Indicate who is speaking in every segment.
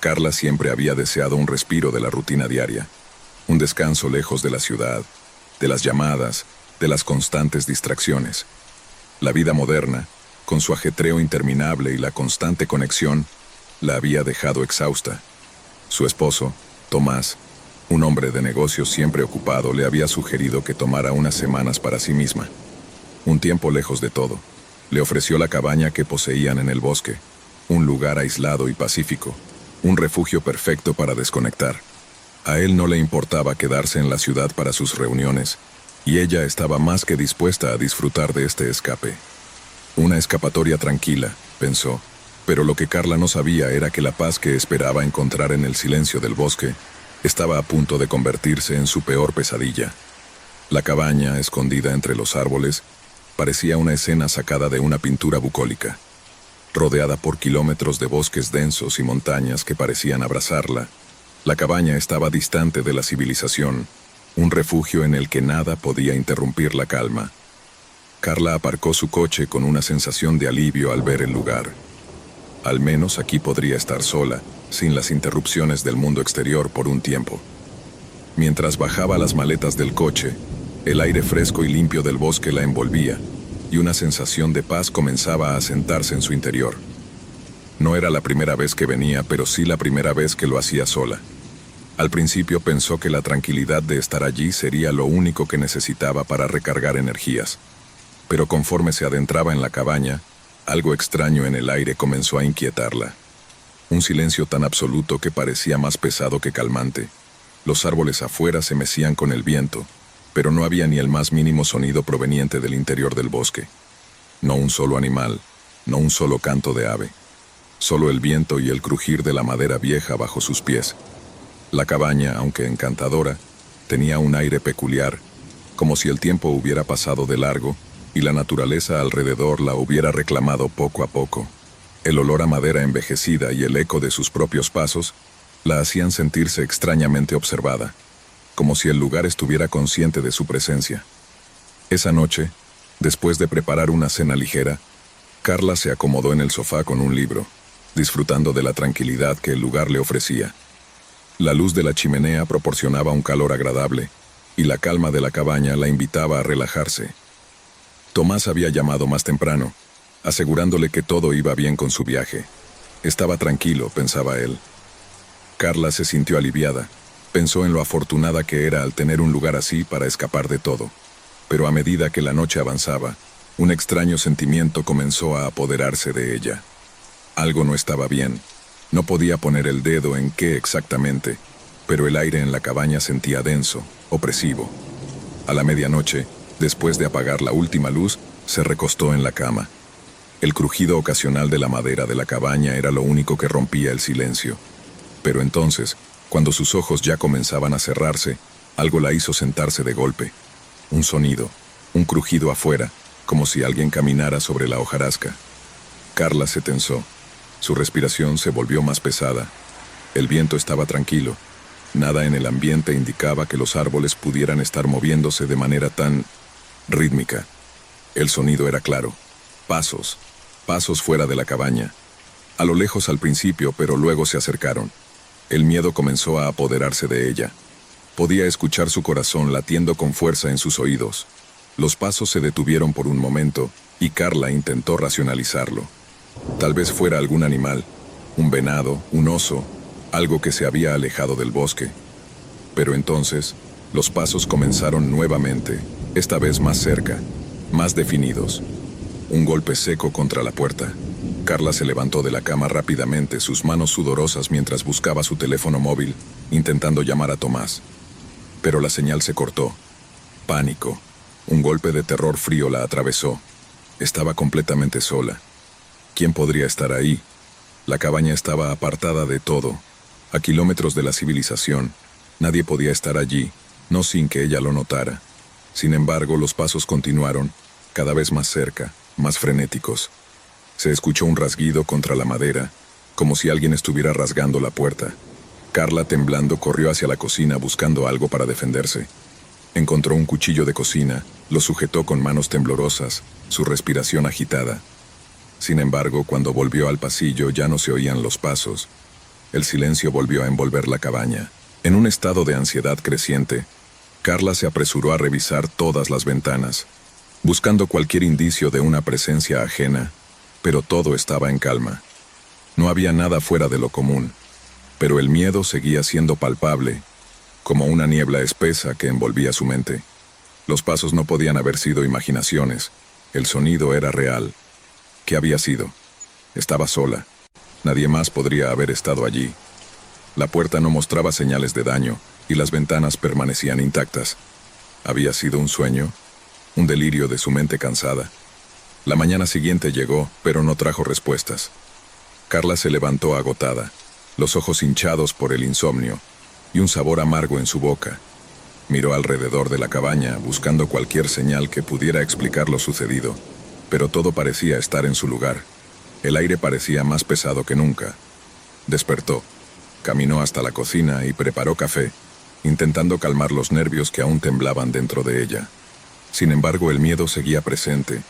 Speaker 1: Carla siempre había deseado un respiro de la rutina diaria, un descanso lejos de la ciudad, de las llamadas, de las constantes distracciones. La vida moderna, con su ajetreo interminable y la constante conexión, la había dejado exhausta. Su esposo, Tomás, un hombre de negocios siempre ocupado, le había sugerido que tomara unas semanas para sí misma. Un tiempo lejos de todo. Le ofreció la cabaña que poseían en el bosque, un lugar aislado y pacífico, un refugio perfecto para desconectar. A él no le importaba quedarse en la ciudad para sus reuniones, y ella estaba más que dispuesta a disfrutar de este escape. Una escapatoria tranquila, pensó, pero lo que Carla no sabía era que la paz que esperaba encontrar en el silencio del bosque estaba a punto de convertirse en su peor pesadilla. La cabaña, escondida entre los árboles, parecía una escena sacada de una pintura bucólica. Rodeada por kilómetros de bosques densos y montañas que parecían abrazarla, la cabaña estaba distante de la civilización, un refugio en el que nada podía interrumpir la calma. Carla aparcó su coche con una sensación de alivio al ver el lugar. Al menos aquí podría estar sola, sin las interrupciones del mundo exterior por un tiempo. Mientras bajaba las maletas del coche, el aire fresco y limpio del bosque la envolvía, y una sensación de paz comenzaba a asentarse en su interior. No era la primera vez que venía, pero sí la primera vez que lo hacía sola. Al principio pensó que la tranquilidad de estar allí sería lo único que necesitaba para recargar energías. Pero conforme se adentraba en la cabaña, algo extraño en el aire comenzó a inquietarla. Un silencio tan absoluto que parecía más pesado que calmante. Los árboles afuera se mecían con el viento, pero no había ni el más mínimo sonido proveniente del interior del bosque. No un solo animal, no un solo canto de ave. Solo el viento y el crujir de la madera vieja bajo sus pies. La cabaña, aunque encantadora, tenía un aire peculiar, como si el tiempo hubiera pasado de largo y la naturaleza alrededor la hubiera reclamado poco a poco. El olor a madera envejecida y el eco de sus propios pasos la hacían sentirse extrañamente observada, como si el lugar estuviera consciente de su presencia. Esa noche, después de preparar una cena ligera, Carla se acomodó en el sofá con un libro, disfrutando de la tranquilidad que el lugar le ofrecía. La luz de la chimenea proporcionaba un calor agradable, y la calma de la cabaña la invitaba a relajarse. Tomás había llamado más temprano, asegurándole que todo iba bien con su viaje. Estaba tranquilo, pensaba él. Carla se sintió aliviada. Pensó en lo afortunada que era al tener un lugar así para escapar de todo. Pero a medida que la noche avanzaba, un extraño sentimiento comenzó a apoderarse de ella. Algo no estaba bien. No podía poner el dedo en qué exactamente, pero el aire en la cabaña sentía denso, opresivo. A la medianoche, después de apagar la última luz, se recostó en la cama. El crujido ocasional de la madera de la cabaña era lo único que rompía el silencio. Pero entonces, cuando sus ojos ya comenzaban a cerrarse, algo la hizo sentarse de golpe. Un sonido, un crujido afuera, como si alguien caminara sobre la hojarasca. Carla se tensó. Su respiración se volvió más pesada. El viento estaba tranquilo. Nada en el ambiente indicaba que los árboles pudieran estar moviéndose de manera tan rítmica. El sonido era claro. Pasos. Pasos fuera de la cabaña. A lo lejos al principio, pero luego se acercaron. El miedo comenzó a apoderarse de ella. Podía escuchar su corazón latiendo con fuerza en sus oídos. Los pasos se detuvieron por un momento, y Carla intentó racionalizarlo. Tal vez fuera algún animal, un venado, un oso, algo que se había alejado del bosque. Pero entonces, los pasos comenzaron nuevamente, esta vez más cerca, más definidos. Un golpe seco contra la puerta. Carla se levantó de la cama rápidamente, sus manos sudorosas mientras buscaba su teléfono móvil, intentando llamar a Tomás. Pero la señal se cortó. Pánico. Un golpe de terror frío la atravesó. Estaba completamente sola. ¿Quién podría estar ahí? La cabaña estaba apartada de todo, a kilómetros de la civilización. Nadie podía estar allí, no sin que ella lo notara. Sin embargo, los pasos continuaron, cada vez más cerca, más frenéticos. Se escuchó un rasguido contra la madera, como si alguien estuviera rasgando la puerta. Carla, temblando, corrió hacia la cocina buscando algo para defenderse. Encontró un cuchillo de cocina, lo sujetó con manos temblorosas, su respiración agitada. Sin embargo, cuando volvió al pasillo ya no se oían los pasos. el silencio volvió a envolver la cabaña. En un estado de ansiedad creciente, Carla se apresuró a revisar todas las ventanas, buscando cualquier indicio de una presencia ajena, pero todo estaba en calma. No había nada fuera de lo común, pero el miedo seguía siendo palpable, como una niebla espesa que envolvía su mente. Los pasos no podían haber sido imaginaciones, el sonido era real. ¿Qué había sido? Estaba sola. Nadie más podría haber estado allí. La puerta no mostraba señales de daño y las ventanas permanecían intactas. ¿Había sido un sueño? ¿Un delirio de su mente cansada? La mañana siguiente llegó, pero no trajo respuestas. Carla se levantó agotada, los ojos hinchados por el insomnio y un sabor amargo en su boca. Miró alrededor de la cabaña, buscando cualquier señal que pudiera explicar lo sucedido, pero todo parecía estar en su lugar. El aire parecía más pesado que nunca. Despertó, caminó hasta la cocina y preparó café, intentando calmar los nervios que aún temblaban dentro de ella. Sin embargo, el miedo seguía presente,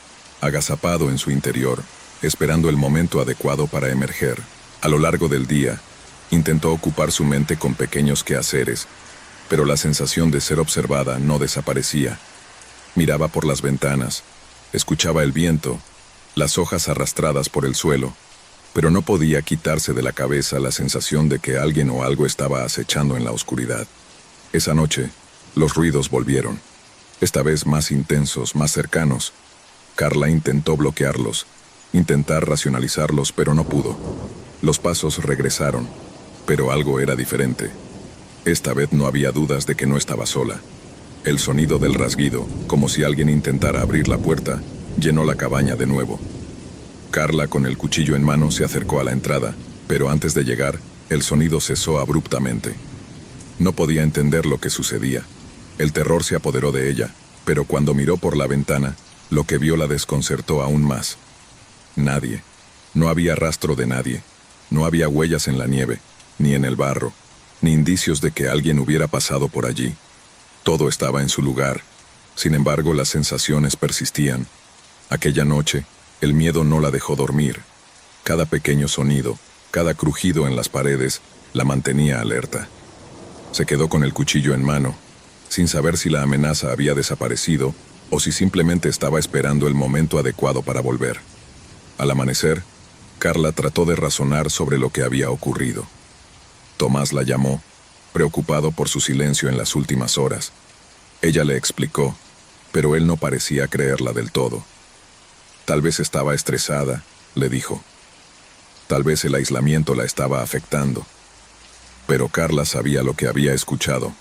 Speaker 1: agazapado en su interior, esperando el momento adecuado para emerger. A lo largo del día, intentó ocupar su mente con pequeños quehaceres, pero la sensación de ser observada no desaparecía. Miraba por las ventanas, escuchaba el viento, las hojas arrastradas por el suelo, pero no podía quitarse de la cabeza la sensación de que alguien o algo estaba acechando en la oscuridad. Esa noche, los ruidos volvieron, esta vez más intensos, más cercanos. Carla intentó bloquearlos, intentar racionalizarlos, pero no pudo. Los pasos regresaron, pero algo era diferente. Esta vez no había dudas de que no estaba sola. El sonido del rasguido, como si alguien intentara abrir la puerta, llenó la cabaña de nuevo. Carla, con el cuchillo en mano, se acercó a la entrada, pero antes de llegar, el sonido cesó abruptamente. No podía entender lo que sucedía. El terror se apoderó de ella, pero cuando miró por la ventana, lo que vio la desconcertó aún más. Nadie. No había rastro de nadie. No había huellas en la nieve, ni en el barro, ni indicios de que alguien hubiera pasado por allí. Todo estaba en su lugar. Sin embargo, las sensaciones persistían. Aquella noche, el miedo no la dejó dormir. Cada pequeño sonido, cada crujido en las paredes, la mantenía alerta. Se quedó con el cuchillo en mano, sin saber si la amenaza había desaparecido o si simplemente estaba esperando el momento adecuado para volver. Al amanecer, Carla trató de razonar sobre lo que había ocurrido. Tomás la llamó, preocupado por su silencio en las últimas horas. Ella le explicó, pero él no parecía creerla del todo. Tal vez estaba estresada, le dijo. Tal vez el aislamiento la estaba afectando. Pero Carla sabía lo que había escuchado,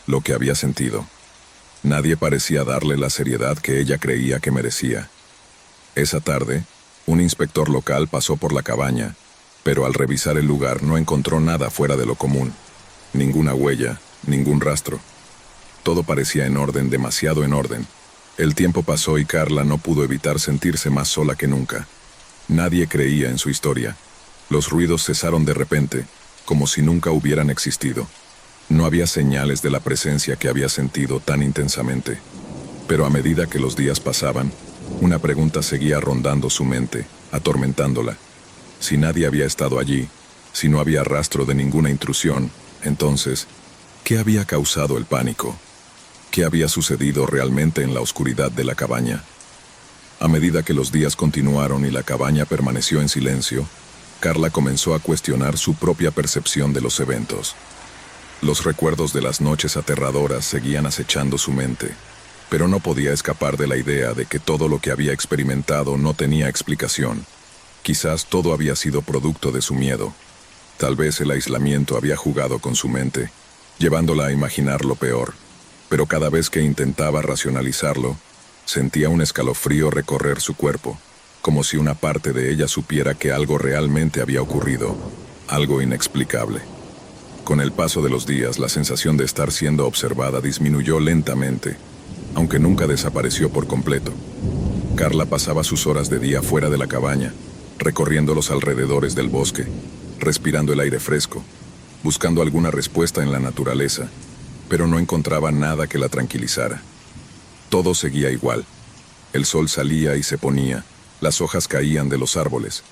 Speaker 1: lo que había sentido. Nadie parecía darle la seriedad que ella creía que merecía. Esa tarde, un inspector local pasó por la cabaña, pero al revisar el lugar no encontró nada fuera de lo común. Ninguna huella, ningún rastro. Todo parecía en orden, demasiado en orden. El tiempo pasó y Carla no pudo evitar sentirse más sola que nunca. Nadie creía en su historia. Los ruidos cesaron de repente, como si nunca hubieran existido. No había señales de la presencia que había sentido tan intensamente. Pero a medida que los días pasaban, una pregunta seguía rondando su mente, atormentándola. Si nadie había estado allí, si no había rastro de ninguna intrusión, entonces, ¿qué había causado el pánico? ¿Qué había sucedido realmente en la oscuridad de la cabaña? A medida que los días continuaron y la cabaña permaneció en silencio, Carla comenzó a cuestionar su propia percepción de los eventos. Los recuerdos de las noches aterradoras seguían acechando su mente, pero no podía escapar de la idea de que todo lo que había experimentado no tenía explicación. Quizás todo había sido producto de su miedo. Tal vez el aislamiento había jugado con su mente, llevándola a imaginar lo peor. Pero cada vez que intentaba racionalizarlo, sentía un escalofrío recorrer su cuerpo, como si una parte de ella supiera que algo realmente había ocurrido, algo inexplicable. Con el paso de los días, la sensación de estar siendo observada disminuyó lentamente, aunque nunca desapareció por completo. Carla pasaba sus horas de día fuera de la cabaña, recorriendo los alrededores del bosque, respirando el aire fresco, buscando alguna respuesta en la naturaleza, pero no encontraba nada que la tranquilizara. Todo seguía igual. El sol salía y se ponía, las hojas caían de los árboles,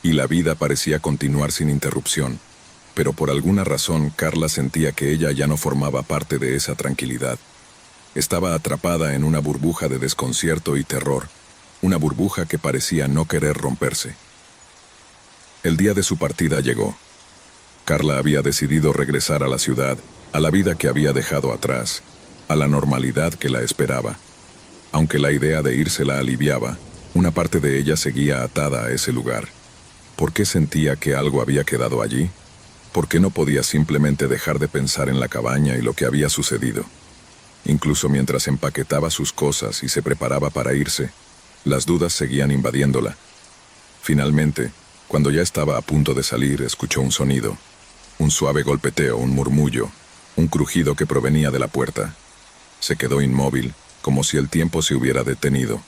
Speaker 1: y la vida parecía continuar sin interrupción. Pero por alguna razón, Carla sentía que ella ya no formaba parte de esa tranquilidad. Estaba atrapada en una burbuja de desconcierto y terror, una burbuja que parecía no querer romperse. El día de su partida llegó. Carla había decidido regresar a la ciudad, a la vida que había dejado atrás, a la normalidad que la esperaba. Aunque la idea de irse la aliviaba, una parte de ella seguía atada a ese lugar. ¿Por qué sentía que algo había quedado allí? ¿Por qué no podía simplemente dejar de pensar en la cabaña y lo que había sucedido? Incluso mientras empaquetaba sus cosas y se preparaba para irse, las dudas seguían invadiéndola. Finalmente, cuando ya estaba a punto de salir, escuchó un sonido. Un suave golpeteo, un murmullo, un crujido que provenía de la puerta. Se quedó inmóvil, como si el tiempo se hubiera detenido.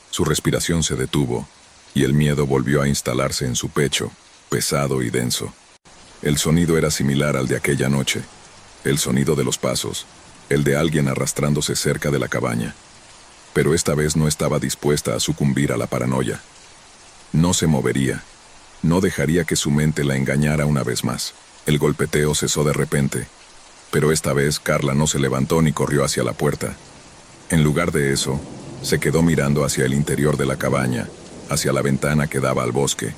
Speaker 1: Su respiración se detuvo, y el miedo volvió a instalarse en su pecho, pesado y denso. El sonido era similar al de aquella noche. El sonido de los pasos, el de alguien arrastrándose cerca de la cabaña. Pero esta vez no estaba dispuesta a sucumbir a la paranoia. No se movería. No dejaría que su mente la engañara una vez más. El golpeteo cesó de repente, pero esta vez Carla no se levantó ni corrió hacia la puerta. En lugar de eso, se quedó mirando hacia el interior de la cabaña, hacia la ventana que daba al bosque.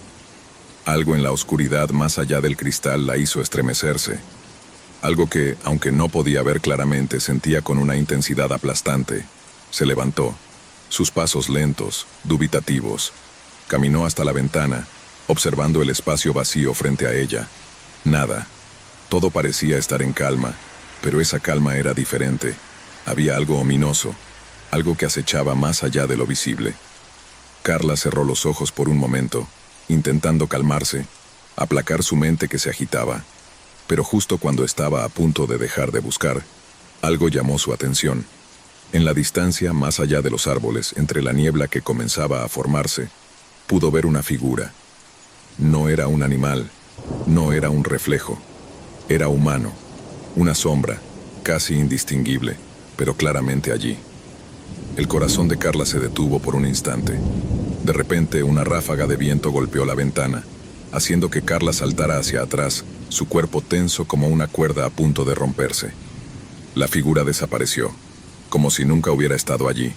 Speaker 1: Algo en la oscuridad más allá del cristal la hizo estremecerse. Algo que, aunque no podía ver claramente, sentía con una intensidad aplastante. Se levantó, sus pasos lentos, dubitativos. Caminó hasta la ventana, observando el espacio vacío frente a ella. Nada. Todo parecía estar en calma, pero esa calma era diferente. Había algo ominoso, algo que acechaba más allá de lo visible. Carla cerró los ojos por un momento, intentando calmarse, aplacar su mente que se agitaba. Pero justo cuando estaba a punto de dejar de buscar, algo llamó su atención. En la distancia, más allá de los árboles, entre la niebla que comenzaba a formarse, pudo ver una figura. No era un animal, no era un reflejo. Era humano, una sombra, casi indistinguible, pero claramente allí. El corazón de Carla se detuvo por un instante. De repente, una ráfaga de viento golpeó la ventana, haciendo que Carla saltara hacia atrás, su cuerpo tenso como una cuerda a punto de romperse. La figura desapareció, como si nunca hubiera estado allí.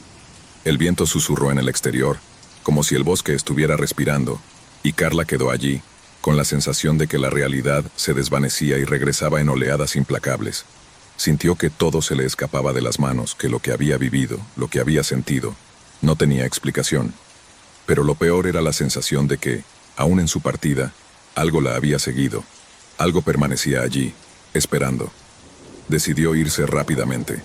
Speaker 1: El viento susurró en el exterior, como si el bosque estuviera respirando, y Carla quedó allí, con la sensación de que la realidad se desvanecía y regresaba en oleadas implacables. Sintió que todo se le escapaba de las manos, que lo que había vivido, lo que había sentido, no tenía explicación. Pero lo peor era la sensación de que, aún en su partida, algo la había seguido. Algo permanecía allí, esperando. Decidió irse rápidamente.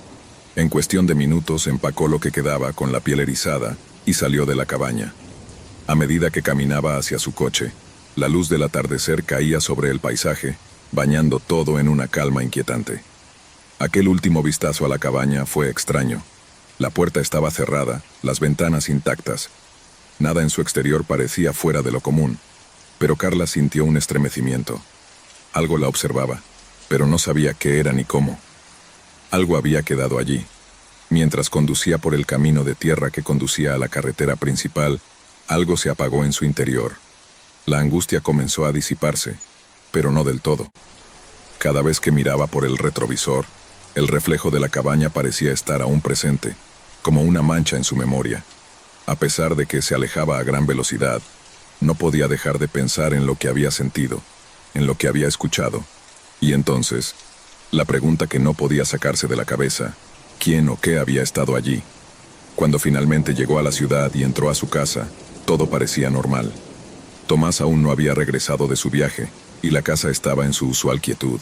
Speaker 1: En cuestión de minutos empacó lo que quedaba con la piel erizada y salió de la cabaña. A medida que caminaba hacia su coche, la luz del atardecer caía sobre el paisaje, bañando todo en una calma inquietante. Aquel último vistazo a la cabaña fue extraño. La puerta estaba cerrada, las ventanas intactas. Nada en su exterior parecía fuera de lo común, pero Carla sintió un estremecimiento. Algo la observaba, pero no sabía qué era ni cómo. Algo había quedado allí. Mientras conducía por el camino de tierra que conducía a la carretera principal, algo se apagó en su interior. La angustia comenzó a disiparse, pero no del todo. Cada vez que miraba por el retrovisor, el reflejo de la cabaña parecía estar aún presente, como una mancha en su memoria. A pesar de que se alejaba a gran velocidad, no podía dejar de pensar en lo que había sentido, en lo que había escuchado. Y entonces, la pregunta que no podía sacarse de la cabeza, ¿quién o qué había estado allí? Cuando finalmente llegó a la ciudad y entró a su casa, todo parecía normal. Tomás aún no había regresado de su viaje, y la casa estaba en su usual quietud.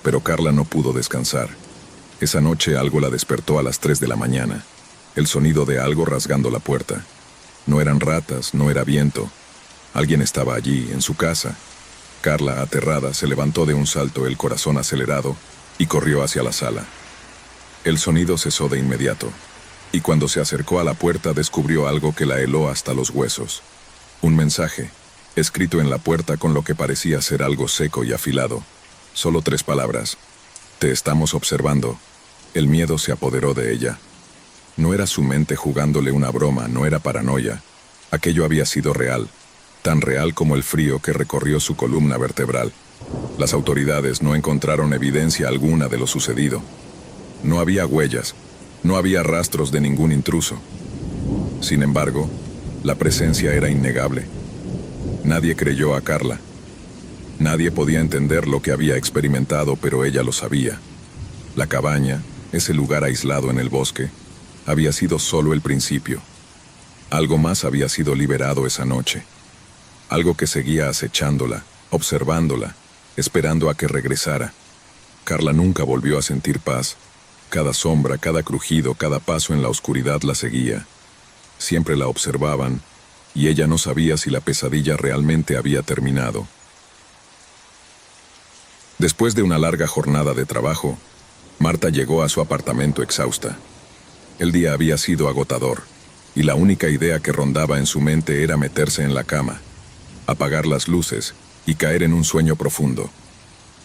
Speaker 1: Pero Carla no pudo descansar. Esa noche algo la despertó a las 3 de la mañana. El sonido de algo rasgando la puerta. No eran ratas, no era viento. Alguien estaba allí, en su casa. Carla, aterrada, se levantó de un salto, el corazón acelerado, y corrió hacia la sala. El sonido cesó de inmediato, y cuando se acercó a la puerta descubrió algo que la heló hasta los huesos. Un mensaje, escrito en la puerta con lo que parecía ser algo seco y afilado. Solo 3 palabras. Te estamos observando. El miedo se apoderó de ella. No era su mente jugándole una broma, no era paranoia. Aquello había sido real, tan real como el frío que recorrió su columna vertebral. Las autoridades no encontraron evidencia alguna de lo sucedido. No había huellas, no había rastros de ningún intruso. Sin embargo, la presencia era innegable. Nadie creyó a Carla. Nadie podía entender lo que había experimentado, pero ella lo sabía. La cabaña, ese lugar aislado en el bosque, había sido solo el principio. Algo más había sido liberado esa noche. Algo que seguía acechándola, observándola, esperando a que regresara. Carla nunca volvió a sentir paz. Cada sombra, cada crujido, cada paso en la oscuridad la seguía. Siempre la observaban, y ella no sabía si la pesadilla realmente había terminado. Después de una larga jornada de trabajo, Marta llegó a su apartamento exhausta. El día había sido agotador, y la única idea que rondaba en su mente era meterse en la cama, apagar las luces y caer en un sueño profundo.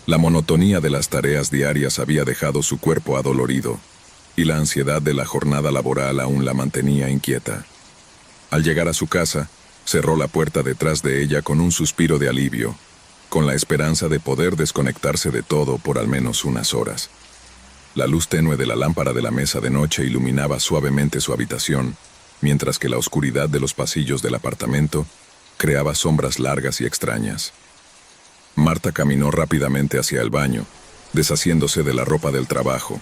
Speaker 1: La monotonía de las tareas diarias había dejado su cuerpo adolorido, y la ansiedad de la jornada laboral aún la mantenía inquieta. Al llegar a su casa, cerró la puerta detrás de ella con un suspiro de alivio, con la esperanza de poder desconectarse de todo por al menos unas horas. La luz tenue de la lámpara de la mesa de noche iluminaba suavemente su habitación, mientras que la oscuridad de los pasillos del apartamento creaba sombras largas y extrañas. Marta caminó rápidamente hacia el baño, deshaciéndose de la ropa del trabajo.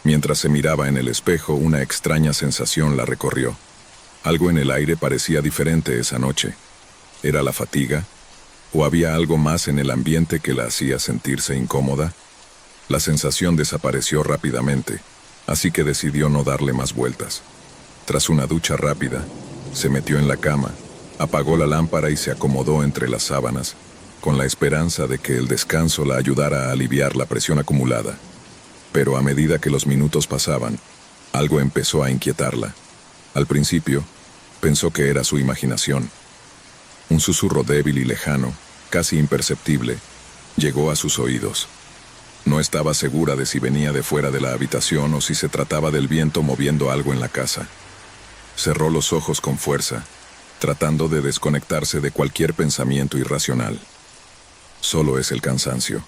Speaker 1: Mientras se miraba en el espejo, una extraña sensación la recorrió. Algo en el aire parecía diferente esa noche. ¿Era la fatiga? ¿O había algo más en el ambiente que la hacía sentirse incómoda? La sensación desapareció rápidamente, así que decidió no darle más vueltas. Tras una ducha rápida, se metió en la cama, apagó la lámpara y se acomodó entre las sábanas, con la esperanza de que el descanso la ayudara a aliviar la presión acumulada. Pero a medida que los minutos pasaban, algo empezó a inquietarla. Al principio, pensó que era su imaginación. Un susurro débil y lejano, casi imperceptible, llegó a sus oídos. No estaba segura de si venía de fuera de la habitación o si se trataba del viento moviendo algo en la casa. Cerró los ojos con fuerza, tratando de desconectarse de cualquier pensamiento irracional. Solo es el cansancio,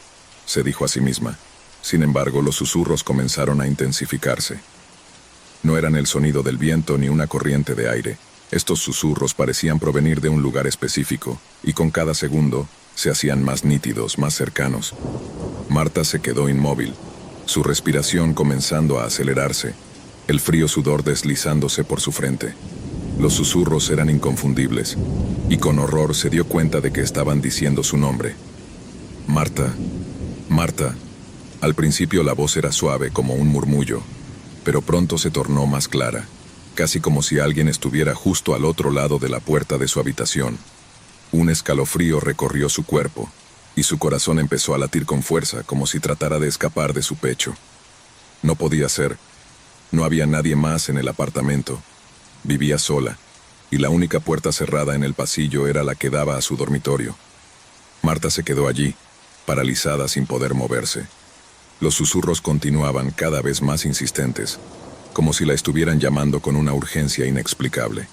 Speaker 1: se dijo a sí misma. Sin embargo, los susurros comenzaron a intensificarse. No eran el sonido del viento ni una corriente de aire. Estos susurros parecían provenir de un lugar específico, y con cada segundo se hacían más nítidos, más cercanos. Marta se quedó inmóvil, su respiración comenzando a acelerarse, el frío sudor deslizándose por su frente. Los susurros eran inconfundibles, y con horror se dio cuenta de que estaban diciendo su nombre. Marta, Marta. Al principio la voz era suave como un murmullo, pero pronto se tornó más clara, casi como si alguien estuviera justo al otro lado de la puerta de su habitación. Un escalofrío recorrió su cuerpo, y su corazón empezó a latir con fuerza, como si tratara de escapar de su pecho. No podía ser. No había nadie más en el apartamento. Vivía sola, y la única puerta cerrada en el pasillo era la que daba a su dormitorio. Marta se quedó allí, paralizada sin poder moverse. Los susurros continuaban cada vez más insistentes, como si la estuvieran llamando con una urgencia inexplicable.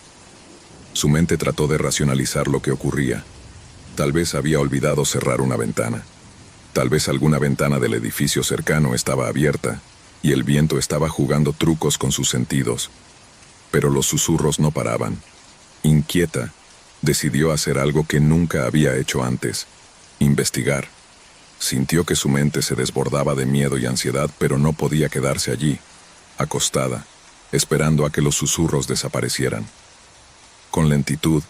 Speaker 1: Su mente trató de racionalizar lo que ocurría. Tal vez había olvidado cerrar una ventana. Tal vez alguna ventana del edificio cercano estaba abierta, y el viento estaba jugando trucos con sus sentidos. Pero los susurros no paraban. Inquieta, decidió hacer algo que nunca había hecho antes: investigar. Sintió que su mente se desbordaba de miedo y ansiedad, pero no podía quedarse allí, acostada, esperando a que los susurros desaparecieran. Con lentitud,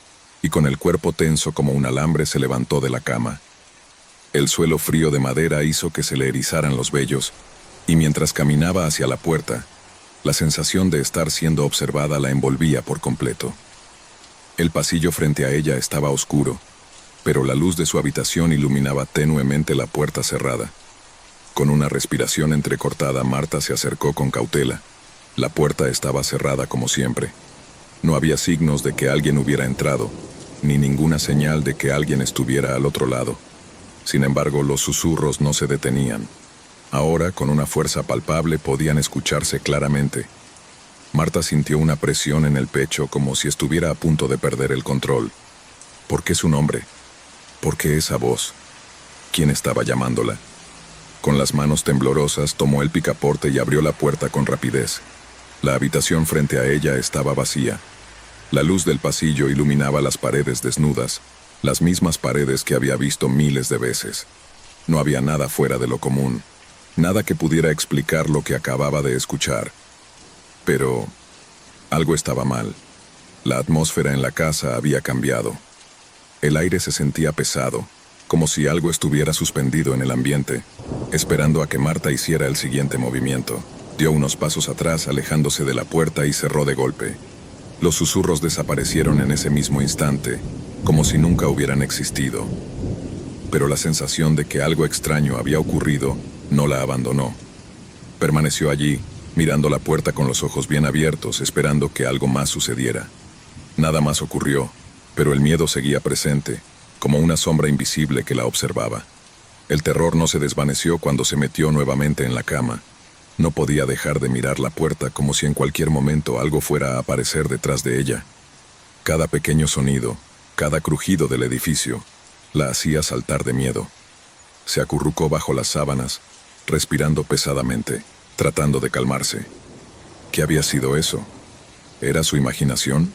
Speaker 1: y con el cuerpo tenso como un alambre, se levantó de la cama. El suelo frío de madera hizo que se le erizaran los vellos, y mientras caminaba hacia la puerta, la sensación de estar siendo observada la envolvía por completo. El pasillo frente a ella estaba oscuro, pero la luz de su habitación iluminaba tenuemente la puerta cerrada. Con una respiración entrecortada, Marta se acercó con cautela. La puerta estaba cerrada como siempre. No había signos de que alguien hubiera entrado, ni ninguna señal de que alguien estuviera al otro lado. Sin embargo, los susurros no se detenían. Ahora, con una fuerza palpable, podían escucharse claramente. Marta sintió una presión en el pecho, como si estuviera a punto de perder el control. ¿Por qué su nombre? ¿Por qué esa voz? ¿Quién estaba llamándola? Con las manos temblorosas tomó el picaporte y abrió la puerta con rapidez. La habitación frente a ella estaba vacía. La luz del pasillo iluminaba las paredes desnudas, las mismas paredes que había visto miles de veces. No había nada fuera de lo común, nada que pudiera explicar lo que acababa de escuchar. Pero algo estaba mal. La atmósfera en la casa había cambiado. El aire se sentía pesado, como si algo estuviera suspendido en el ambiente, esperando a que Marta hiciera el siguiente movimiento. Dio unos pasos atrás, alejándose de la puerta, y cerró de golpe. Los susurros desaparecieron en ese mismo instante, como si nunca hubieran existido. Pero la sensación de que algo extraño había ocurrido no la abandonó. Permaneció allí, mirando la puerta con los ojos bien abiertos, esperando que algo más sucediera. Nada más ocurrió, pero el miedo seguía presente, como una sombra invisible que la observaba. El terror no se desvaneció cuando se metió nuevamente en la cama. No podía dejar de mirar la puerta, como si en cualquier momento algo fuera a aparecer detrás de ella. Cada pequeño sonido, cada crujido del edificio, la hacía saltar de miedo. Se acurrucó bajo las sábanas, respirando pesadamente, tratando de calmarse. ¿Qué había sido eso? ¿Era su imaginación?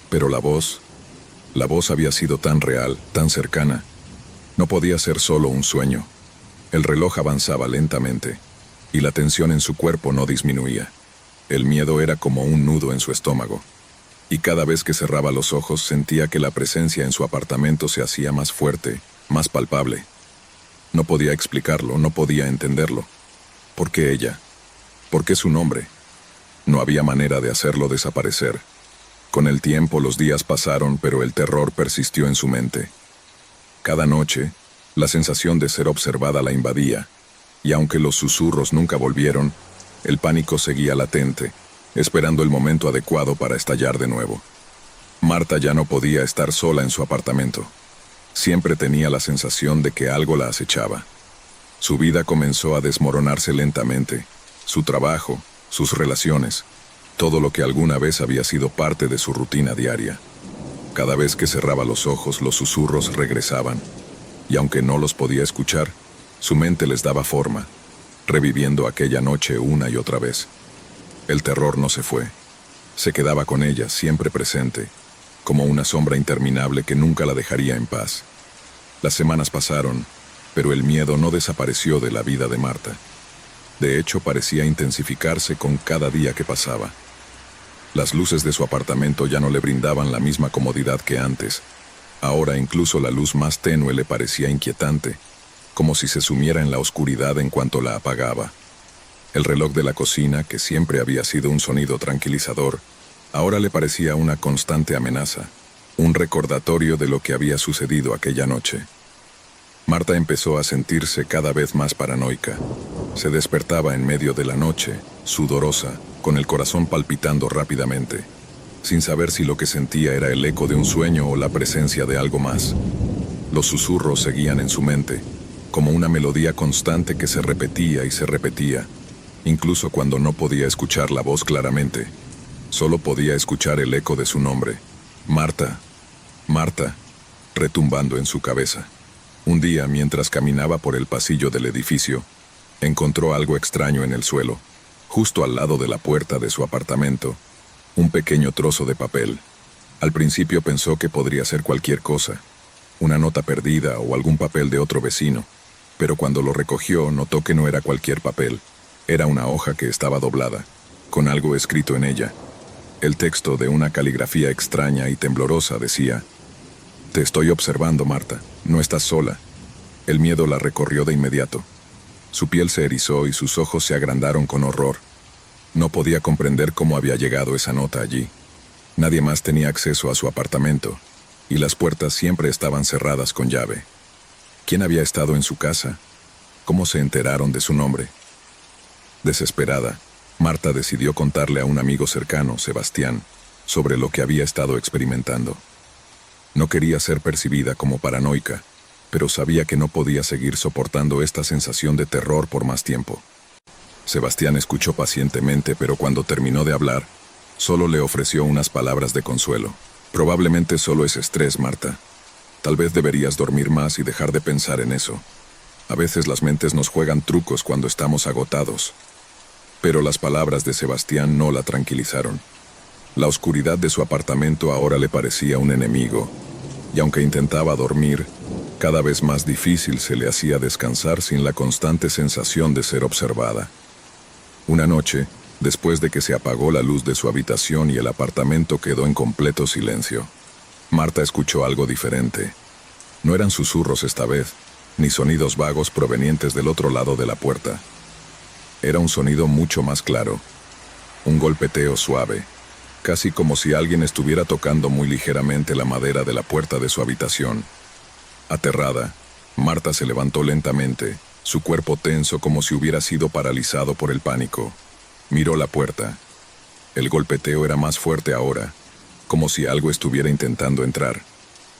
Speaker 1: Pero la voz había sido tan real, tan cercana. No podía ser solo un sueño. El reloj avanzaba lentamente, y la tensión en su cuerpo no disminuía. El miedo era como un nudo en su estómago, y cada vez que cerraba los ojos sentía que la presencia en su apartamento se hacía más fuerte, más palpable. No podía explicarlo, no podía entenderlo. ¿Por qué ella? ¿Por qué su nombre? No había manera de hacerlo desaparecer. Con el tiempo los días pasaron, pero el terror persistió en su mente. Cada noche, la sensación de ser observada la invadía, y aunque los susurros nunca volvieron, el pánico seguía latente, esperando el momento adecuado para estallar de nuevo. Marta ya no podía estar sola en su apartamento. Siempre tenía la sensación de que algo la acechaba. Su vida comenzó a desmoronarse lentamente, su trabajo, sus relaciones, todo lo que alguna vez había sido parte de su rutina diaria. Cada vez que cerraba los ojos, los susurros regresaban, y aunque no los podía escuchar, su mente les daba forma, reviviendo aquella noche una y otra vez. El terror no se fue. Se quedaba con ella, siempre presente, como una sombra interminable que nunca la dejaría en paz. Las semanas pasaron, pero el miedo no desapareció de la vida de Marta. De hecho, parecía intensificarse con cada día que pasaba. Las luces de su apartamento ya no le brindaban la misma comodidad que antes. Ahora incluso la luz más tenue le parecía inquietante, como si se sumiera en la oscuridad en cuanto la apagaba. El reloj de la cocina, que siempre había sido un sonido tranquilizador, ahora le parecía una constante amenaza, un recordatorio de lo que había sucedido aquella noche. Marta empezó a sentirse cada vez más paranoica. Se despertaba en medio de la noche, sudorosa, con el corazón palpitando rápidamente, sin saber si lo que sentía era el eco de un sueño o la presencia de algo más. Los susurros seguían en su mente, como una melodía constante que se repetía y se repetía, incluso cuando no podía escuchar la voz claramente. Solo podía escuchar el eco de su nombre, Marta, Marta, retumbando en su cabeza. Un día, mientras caminaba por el pasillo del edificio, encontró algo extraño en el suelo, justo al lado de la puerta de su apartamento, un pequeño trozo de papel. Al principio pensó que podría ser cualquier cosa, una nota perdida o algún papel de otro vecino, pero cuando lo recogió notó que no era cualquier papel, era una hoja que estaba doblada, con algo escrito en ella. El texto, de una caligrafía extraña y temblorosa, decía: «Te estoy observando, Marta, no estás sola». El miedo la recorrió de inmediato. Su piel se erizó y sus ojos se agrandaron con horror. No podía comprender cómo había llegado esa nota allí. Nadie más tenía acceso a su apartamento, y las puertas siempre estaban cerradas con llave. ¿Quién había estado en su casa? ¿Cómo se enteraron de su nombre? Desesperada, Marta decidió contarle a un amigo cercano, Sebastián, sobre lo que había estado experimentando. No quería ser percibida como paranoica, pero sabía que no podía seguir soportando esta sensación de terror por más tiempo. Sebastián escuchó pacientemente, pero cuando terminó de hablar, solo le ofreció unas palabras de consuelo. «Probablemente solo es estrés, Marta. Tal vez deberías dormir más y dejar de pensar en eso». A veces las mentes nos juegan trucos cuando estamos agotados. Pero las palabras de Sebastián no la tranquilizaron. La oscuridad de su apartamento ahora le parecía un enemigo, y aunque intentaba dormir, cada vez más difícil se le hacía descansar sin la constante sensación de ser observada. Una noche, después de que se apagó la luz de su habitación y el apartamento quedó en completo silencio, Marta escuchó algo diferente. No eran susurros esta vez, ni sonidos vagos provenientes del otro lado de la puerta. Era un sonido mucho más claro, un golpeteo suave, casi como si alguien estuviera tocando muy ligeramente la madera de la puerta de su habitación. Aterrada, Marta se levantó lentamente, su cuerpo tenso como si hubiera sido paralizado por el pánico. Miró la puerta. El golpeteo era más fuerte ahora, como si algo estuviera intentando entrar.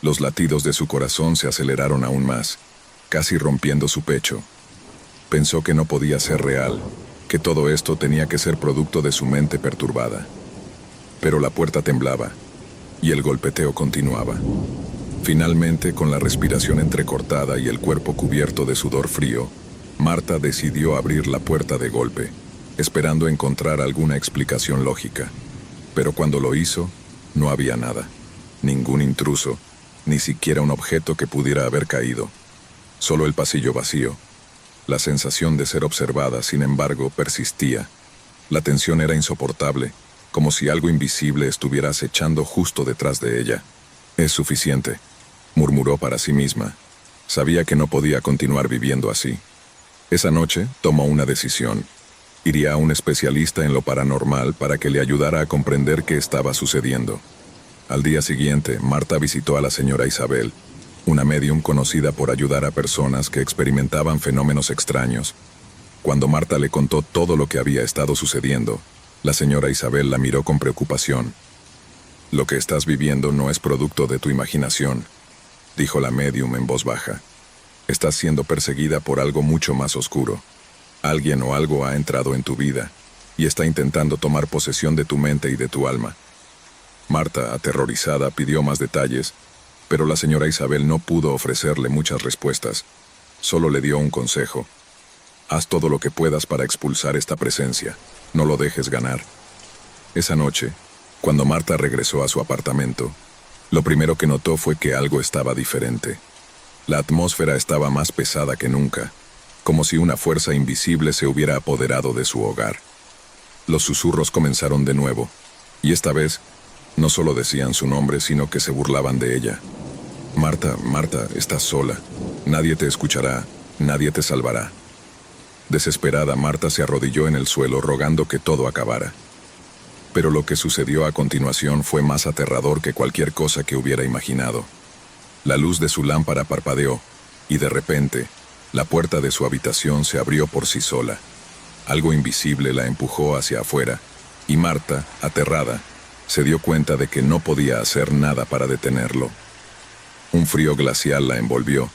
Speaker 1: Los latidos de su corazón se aceleraron aún más, casi rompiendo su pecho. Pensó que no podía ser real, que todo esto tenía que ser producto de su mente perturbada. Pero la puerta temblaba, y el golpeteo continuaba. Finalmente, con la respiración entrecortada y el cuerpo cubierto de sudor frío, Marta decidió abrir la puerta de golpe, esperando encontrar alguna explicación lógica. Pero cuando lo hizo, no había nada. Ningún intruso, ni siquiera un objeto que pudiera haber caído. Solo el pasillo vacío. La sensación de ser observada, sin embargo, persistía. La tensión era insoportable, como si algo invisible estuviera acechando justo detrás de ella. «Es suficiente», murmuró para sí misma. Sabía que no podía continuar viviendo así. Esa noche tomó una decisión. Iría a un especialista en lo paranormal para que le ayudara a comprender qué estaba sucediendo. Al día siguiente, Marta visitó a la señora Isabel, una médium conocida por ayudar a personas que experimentaban fenómenos extraños. Cuando Marta le contó todo lo que había estado sucediendo, la señora Isabel la miró con preocupación. «Lo que estás viviendo no es producto de tu imaginación», dijo la médium en voz baja. «Estás siendo perseguida por algo mucho más oscuro. Alguien o algo ha entrado en tu vida y está intentando tomar posesión de tu mente y de tu alma». Marta, aterrorizada, pidió más detalles, pero la señora Isabel no pudo ofrecerle muchas respuestas. Solo le dio un consejo. «Haz todo lo que puedas para expulsar esta presencia. No lo dejes ganar». Esa noche, cuando Marta regresó a su apartamento, lo primero que notó fue que algo estaba diferente. La atmósfera estaba más pesada que nunca, como si una fuerza invisible se hubiera apoderado de su hogar. Los susurros comenzaron de nuevo, y esta vez no solo decían su nombre, sino que se burlaban de ella. «Marta, Marta, estás sola. Nadie te escuchará, nadie te salvará». Desesperada, Marta se arrodilló en el suelo rogando que todo acabara. Pero lo que sucedió a continuación fue más aterrador que cualquier cosa que hubiera imaginado. La luz de su lámpara parpadeó, y de repente, la puerta de su habitación se abrió por sí sola. Algo invisible la empujó hacia afuera, y Marta, aterrada, se dio cuenta de que no podía hacer nada para detenerlo. Un frío glacial la envolvió,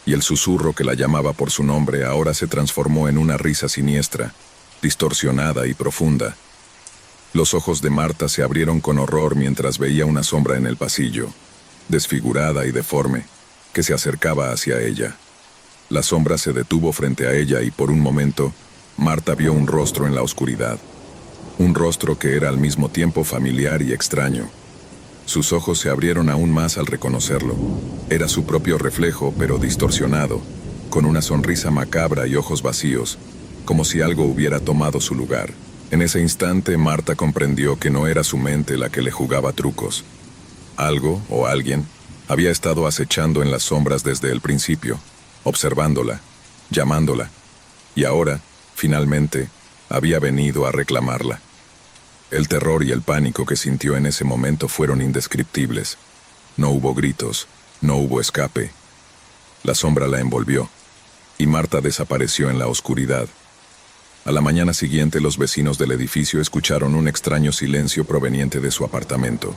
Speaker 1: y el susurro que la llamaba por su nombre ahora se transformó en una risa siniestra, distorsionada y profunda. Los ojos de Marta se abrieron con horror mientras veía una sombra en el pasillo, desfigurada y deforme, que se acercaba hacia ella. La sombra se detuvo frente a ella y por un momento, Marta vio un rostro en la oscuridad. Un rostro que era al mismo tiempo familiar y extraño. Sus ojos se abrieron aún más al reconocerlo. Era su propio reflejo, pero distorsionado, con una sonrisa macabra y ojos vacíos, como si algo hubiera tomado su lugar. En ese instante, Marta comprendió que no era su mente la que le jugaba trucos. Algo, o alguien, había estado acechando en las sombras desde el principio, observándola, llamándola, y ahora, finalmente, había venido a reclamarla. El terror y el pánico que sintió en ese momento fueron indescriptibles. No hubo gritos, no hubo escape. La sombra la envolvió, y Marta desapareció en la oscuridad. A la mañana siguiente, los vecinos del edificio escucharon un extraño silencio proveniente de su apartamento.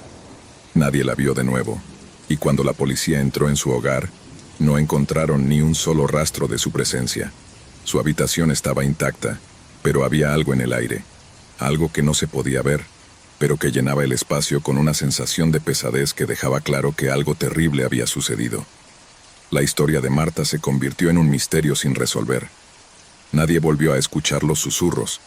Speaker 1: Nadie la vio de nuevo, y cuando la policía entró en su hogar, no encontraron ni un solo rastro de su presencia. Su habitación estaba intacta, pero había algo en el aire. Algo que no se podía ver, pero que llenaba el espacio con una sensación de pesadez que dejaba claro que algo terrible había sucedido. La historia de Marta se convirtió en un misterio sin resolver. Nadie volvió a escuchar los susurros,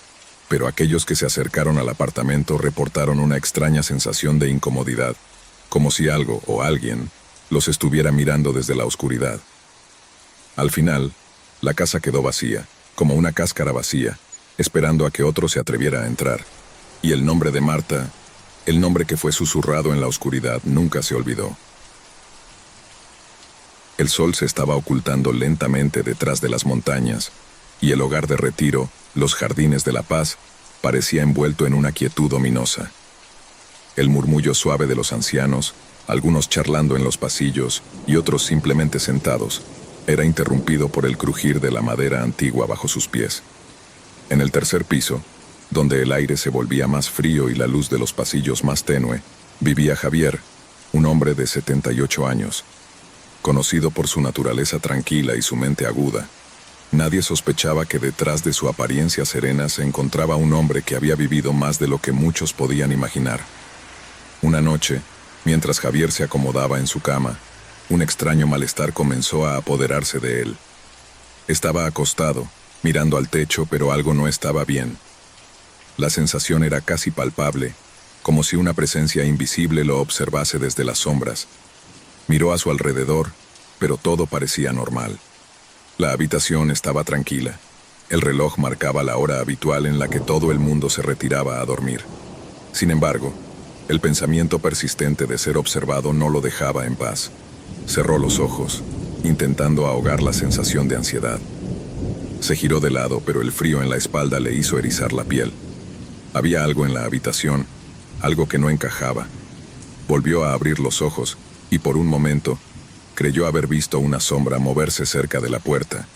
Speaker 1: pero aquellos que se acercaron al apartamento reportaron una extraña sensación de incomodidad, como si algo o alguien los estuviera mirando desde la oscuridad. Al final, la casa quedó vacía, como una cáscara vacía, esperando a que otro se atreviera a entrar. Y el nombre de Marta, el nombre que fue susurrado en la oscuridad, nunca se olvidó. El sol se estaba ocultando lentamente detrás de las montañas, y el hogar de retiro, los jardines de la paz, parecía envuelto en una quietud ominosa. El murmullo suave de los ancianos, algunos charlando en los pasillos y otros simplemente sentados, era interrumpido por el crujir de la madera antigua bajo sus pies. En el tercer piso, donde el aire se volvía más frío y la luz de los pasillos más tenue, vivía Javier, un hombre de 78 años. Conocido por su naturaleza tranquila y su mente aguda, nadie sospechaba que detrás de su apariencia serena se encontraba un hombre que había vivido más de lo que muchos podían imaginar. Una noche, mientras Javier se acomodaba en su cama, un extraño malestar comenzó a apoderarse de él. Estaba acostado, mirando al techo, pero algo no estaba bien. La sensación era casi palpable, como si una presencia invisible lo observase desde las sombras. Miró a su alrededor, pero todo parecía normal. La habitación estaba tranquila. El reloj marcaba la hora habitual en la que todo el mundo se retiraba a dormir. Sin embargo, el pensamiento persistente de ser observado no lo dejaba en paz. Cerró los ojos, intentando ahogar la sensación de ansiedad. Se giró de lado, pero el frío en la espalda le hizo erizar la piel. Había algo en la habitación, algo que no encajaba. Volvió a abrir los ojos, y por un momento, creyó haber visto una sombra moverse cerca de la puerta.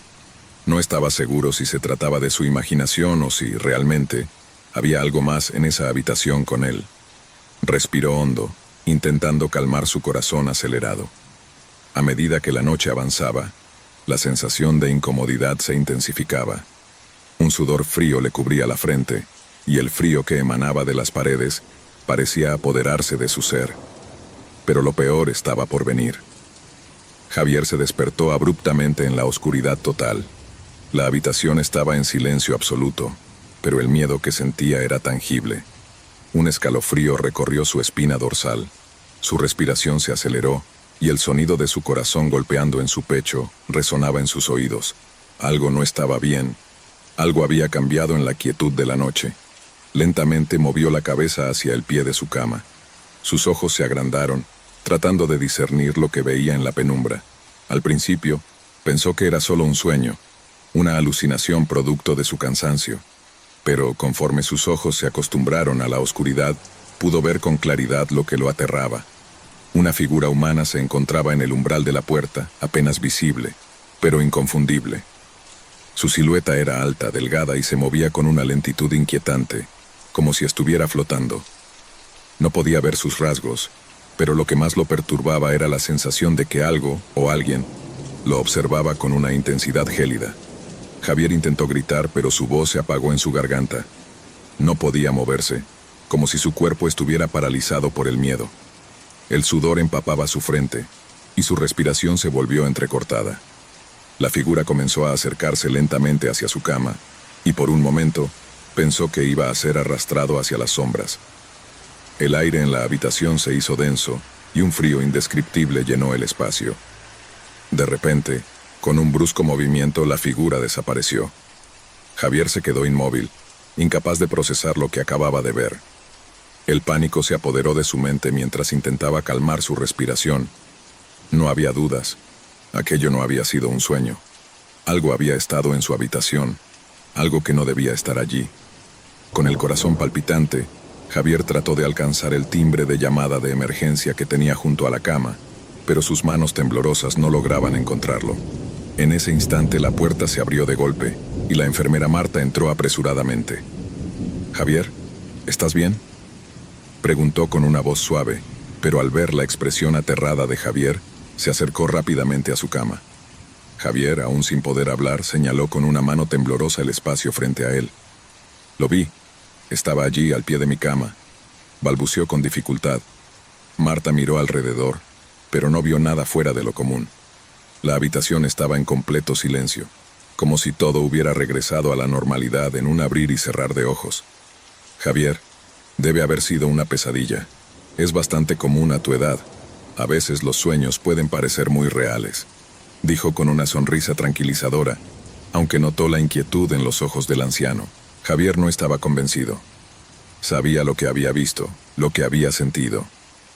Speaker 1: No estaba seguro si se trataba de su imaginación o si, realmente, había algo más en esa habitación con él. Respiró hondo, intentando calmar su corazón acelerado. A medida que la noche avanzaba, la sensación de incomodidad se intensificaba. Un sudor frío le cubría la frente, y el frío que emanaba de las paredes parecía apoderarse de su ser. Pero lo peor estaba por venir. Javier se despertó abruptamente en la oscuridad total. La habitación estaba en silencio absoluto, pero el miedo que sentía era tangible. Un escalofrío recorrió su espina dorsal. Su respiración se aceleró, y el sonido de su corazón golpeando en su pecho resonaba en sus oídos. Algo no estaba bien. Algo había cambiado en la quietud de la noche. Lentamente movió la cabeza hacia el pie de su cama. Sus ojos se agrandaron, tratando de discernir lo que veía en la penumbra. Al principio, pensó que era solo un sueño, una alucinación producto de su cansancio. Pero conforme sus ojos se acostumbraron a la oscuridad, pudo ver con claridad lo que lo aterraba. Una figura humana se encontraba en el umbral de la puerta, apenas visible, pero inconfundible. Su silueta era alta, delgada y se movía con una lentitud inquietante, como si estuviera flotando. No podía ver sus rasgos, pero lo que más lo perturbaba era la sensación de que algo, o alguien, lo observaba con una intensidad gélida. Javier intentó gritar, pero su voz se apagó en su garganta. No podía moverse, como si su cuerpo estuviera paralizado por el miedo. El sudor empapaba su frente, y su respiración se volvió entrecortada. La figura comenzó a acercarse lentamente hacia su cama, y por un momento, pensó que iba a ser arrastrado hacia las sombras. El aire en la habitación se hizo denso, y un frío indescriptible llenó el espacio. De repente, con un brusco movimiento, la figura desapareció. Javier se quedó inmóvil, incapaz de procesar lo que acababa de ver. El pánico se apoderó de su mente mientras intentaba calmar su respiración. No había dudas. Aquello no había sido un sueño. Algo había estado en su habitación, algo que no debía estar allí. Con el corazón palpitante, Javier trató de alcanzar el timbre de llamada de emergencia que tenía junto a la cama, pero sus manos temblorosas no lograban encontrarlo. En ese instante la puerta se abrió de golpe, y la enfermera Marta entró apresuradamente. «Javier, ¿estás bien?», preguntó con una voz suave, pero al ver la expresión aterrada de Javier, se acercó rápidamente a su cama. Javier, aún sin poder hablar, señaló con una mano temblorosa el espacio frente a él. «Lo vi. Estaba allí, al pie de mi cama», balbuceó con dificultad. Marta miró alrededor, pero no vio nada fuera de lo común. La habitación estaba en completo silencio, como si todo hubiera regresado a la normalidad en un abrir y cerrar de ojos. Javier, debe haber sido una pesadilla. Es bastante común a tu edad. A veces los sueños pueden parecer muy reales, dijo con una sonrisa tranquilizadora, aunque notó la inquietud en los ojos del anciano. Javier no estaba convencido. Sabía lo que había visto, lo que había sentido.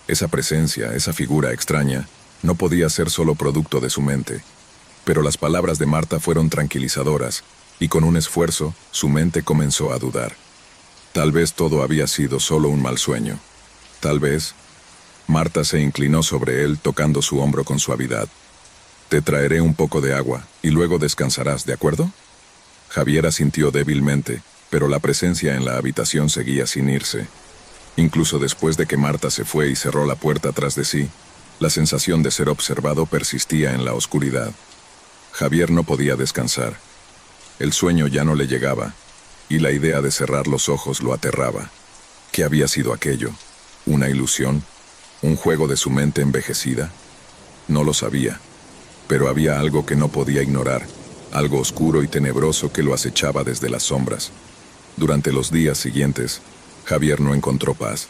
Speaker 1: Esa presencia, esa figura extraña, no podía ser solo producto de su mente. Pero las palabras de Marta fueron tranquilizadoras, y con un esfuerzo, su mente comenzó a dudar. Tal vez todo había sido solo un mal sueño. Tal vez... Marta se inclinó sobre él, tocando su hombro con suavidad. Te traeré un poco de agua, y luego descansarás, ¿de acuerdo? Javier asintió débilmente, pero la presencia en la habitación seguía sin irse. Incluso después de que Marta se fue y cerró la puerta tras de sí, la sensación de ser observado persistía en la oscuridad. Javier no podía descansar. El sueño ya no le llegaba, y la idea de cerrar los ojos lo aterraba. ¿Qué había sido aquello? ¿Una ilusión? ¿Un juego de su mente envejecida? No lo sabía, pero había algo que no podía ignorar, algo oscuro y tenebroso que lo acechaba desde las sombras. Durante los días siguientes, Javier no encontró paz.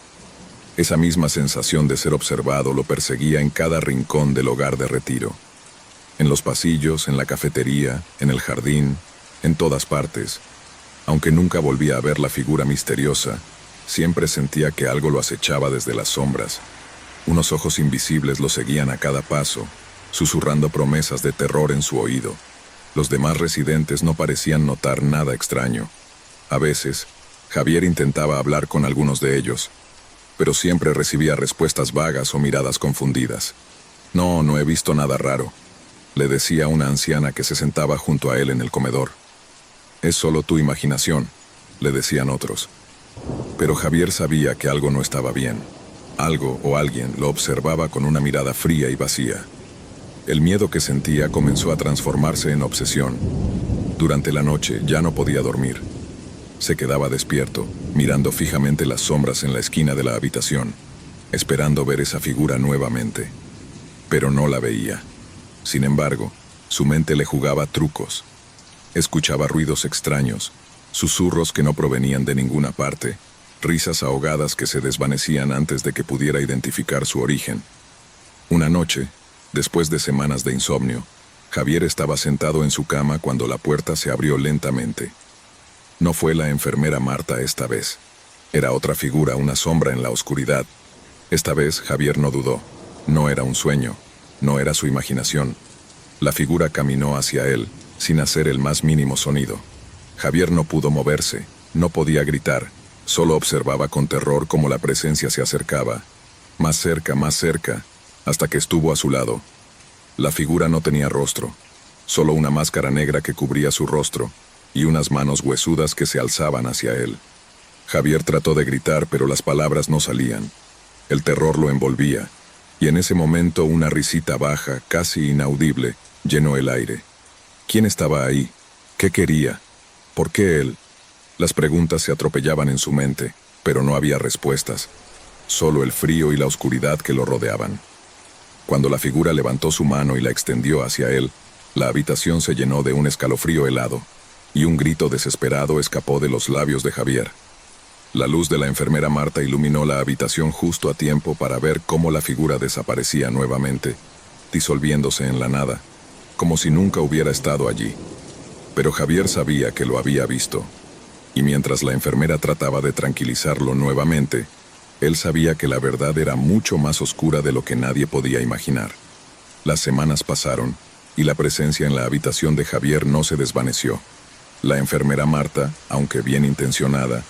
Speaker 1: Esa misma sensación de ser observado lo perseguía en cada rincón del hogar de retiro. En los pasillos, en la cafetería, en el jardín, en todas partes. Aunque nunca volvía a ver la figura misteriosa, siempre sentía que algo lo acechaba desde las sombras. Unos ojos invisibles lo seguían a cada paso, susurrando promesas de terror en su oído. Los demás residentes no parecían notar nada extraño. A veces, Javier intentaba hablar con algunos de ellos, pero siempre recibía respuestas vagas o miradas confundidas. No he visto nada raro, le decía una anciana que se sentaba junto a él en el comedor. Es solo tu imaginación, le decían otros. Pero Javier sabía que algo no estaba bien. Algo o alguien lo observaba con una mirada fría y vacía. El miedo que sentía comenzó a transformarse en obsesión. Durante la noche ya no podía dormir. Se quedaba despierto, mirando fijamente las sombras en la esquina de la habitación, esperando ver esa figura nuevamente. Pero no la veía. Sin embargo, su mente le jugaba trucos. Escuchaba ruidos extraños, susurros que no provenían de ninguna parte, risas ahogadas que se desvanecían antes de que pudiera identificar su origen. Una noche, después de semanas de insomnio, Javier estaba sentado en su cama cuando la puerta se abrió lentamente. No fue la enfermera Marta esta vez. Era otra figura, una sombra en la oscuridad. Esta vez Javier no dudó. No era un sueño, no era su imaginación. La figura caminó hacia él, sin hacer el más mínimo sonido. Javier no pudo moverse, no podía gritar. Solo observaba con terror cómo la presencia se acercaba, más cerca, hasta que estuvo a su lado. La figura no tenía rostro, solo una máscara negra que cubría su rostro, y unas manos huesudas que se alzaban hacia él. Javier trató de gritar, pero las palabras no salían. El terror lo envolvía, y en ese momento una risita baja, casi inaudible, llenó el aire. ¿Quién estaba ahí? ¿Qué quería? ¿Por qué él? Las preguntas se atropellaban en su mente, pero no había respuestas, solo el frío y la oscuridad que lo rodeaban. Cuando la figura levantó su mano y la extendió hacia él, la habitación se llenó de un escalofrío helado, y un grito desesperado escapó de los labios de Javier. La luz de la enfermera Marta iluminó la habitación justo a tiempo para ver cómo la figura desaparecía nuevamente, disolviéndose en la nada, como si nunca hubiera estado allí. Pero Javier sabía que lo había visto. Y mientras la enfermera trataba de tranquilizarlo nuevamente, él sabía que la verdad era mucho más oscura de lo que nadie podía imaginar. Las semanas pasaron, y la presencia en la habitación de Javier no se desvaneció. La enfermera Marta, aunque bien intencionada,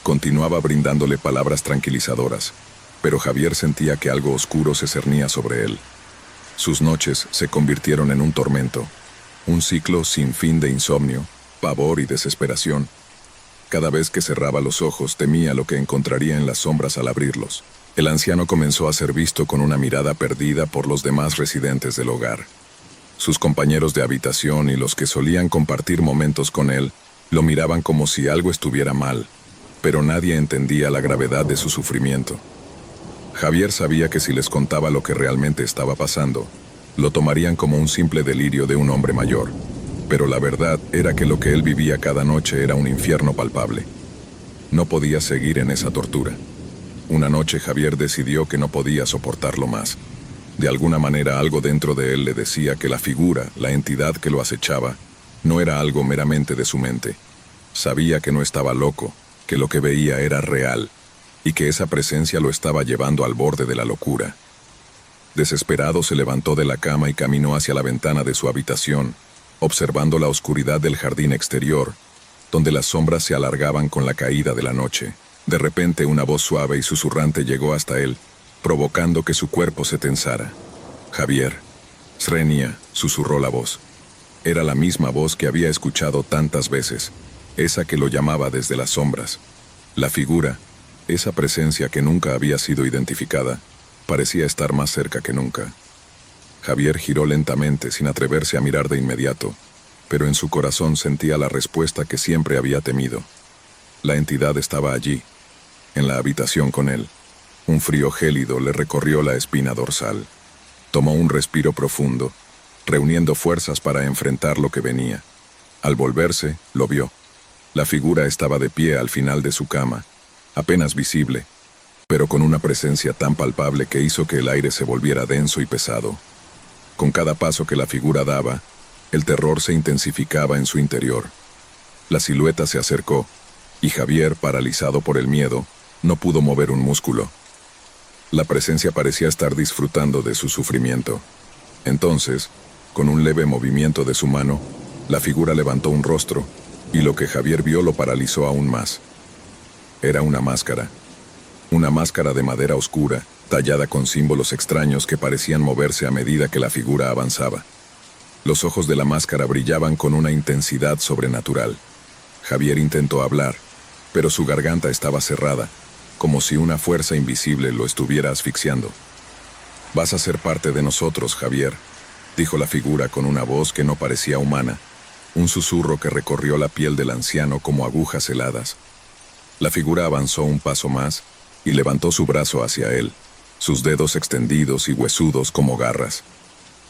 Speaker 1: continuaba brindándole palabras tranquilizadoras, pero Javier sentía que algo oscuro se cernía sobre él. Sus noches se convirtieron en un tormento, un ciclo sin fin de insomnio, pavor y desesperación. Cada vez que cerraba los ojos temía lo que encontraría en las sombras al abrirlos. El anciano comenzó a ser visto con una mirada perdida por los demás residentes del hogar. Sus compañeros de habitación y los que solían compartir momentos con él lo miraban como si algo estuviera mal, pero nadie entendía la gravedad de su sufrimiento. Javier sabía que si les contaba lo que realmente estaba pasando, Lo tomarían como un simple delirio de un hombre mayor. Pero la verdad era que lo que él vivía cada noche era un infierno palpable. No podía seguir en esa tortura. Una noche Javier decidió que no podía soportarlo más. De alguna manera algo dentro de él le decía que la figura, la entidad que lo acechaba, no era algo meramente de su mente. Sabía que no estaba loco, que lo que veía era real, y que esa presencia lo estaba llevando al borde de la locura. Desesperado se levantó de la cama y caminó hacia la ventana de su habitación, observando la oscuridad del jardín exterior, donde las sombras se alargaban con la caída de la noche. De repente una voz suave y susurrante llegó hasta él, provocando que su cuerpo se tensara. «Javier». «Srenia», susurró la voz. Era la misma voz que había escuchado tantas veces, esa que lo llamaba desde las sombras. La figura, esa presencia que nunca había sido identificada, parecía estar más cerca que nunca. Javier giró lentamente, sin atreverse a mirar de inmediato, pero en su corazón sentía la respuesta que siempre había temido. La entidad estaba allí, en la habitación con él. Un frío gélido le recorrió la espina dorsal. Tomó un respiro profundo, reuniendo fuerzas para enfrentar lo que venía. Al volverse, lo vio. La figura estaba de pie al final de su cama, apenas visible, pero con una presencia tan palpable que hizo que el aire se volviera denso y pesado. Con cada paso que la figura daba, el terror se intensificaba en su interior. La silueta se acercó, y Javier, paralizado por el miedo, no pudo mover un músculo. La presencia parecía estar disfrutando de su sufrimiento. Entonces, con un leve movimiento de su mano, la figura levantó un rostro, y lo que Javier vio lo paralizó aún más. Era una máscara de madera oscura, tallada con símbolos extraños que parecían moverse a medida que la figura avanzaba. Los ojos de la máscara brillaban con una intensidad sobrenatural. Javier intentó hablar, pero su garganta estaba cerrada, como si una fuerza invisible lo estuviera asfixiando. «Vas a ser parte de nosotros, Javier», dijo la figura con una voz que no parecía humana, un susurro que recorrió la piel del anciano como agujas heladas. La figura avanzó un paso más y levantó su brazo hacia él, sus dedos extendidos y huesudos como garras.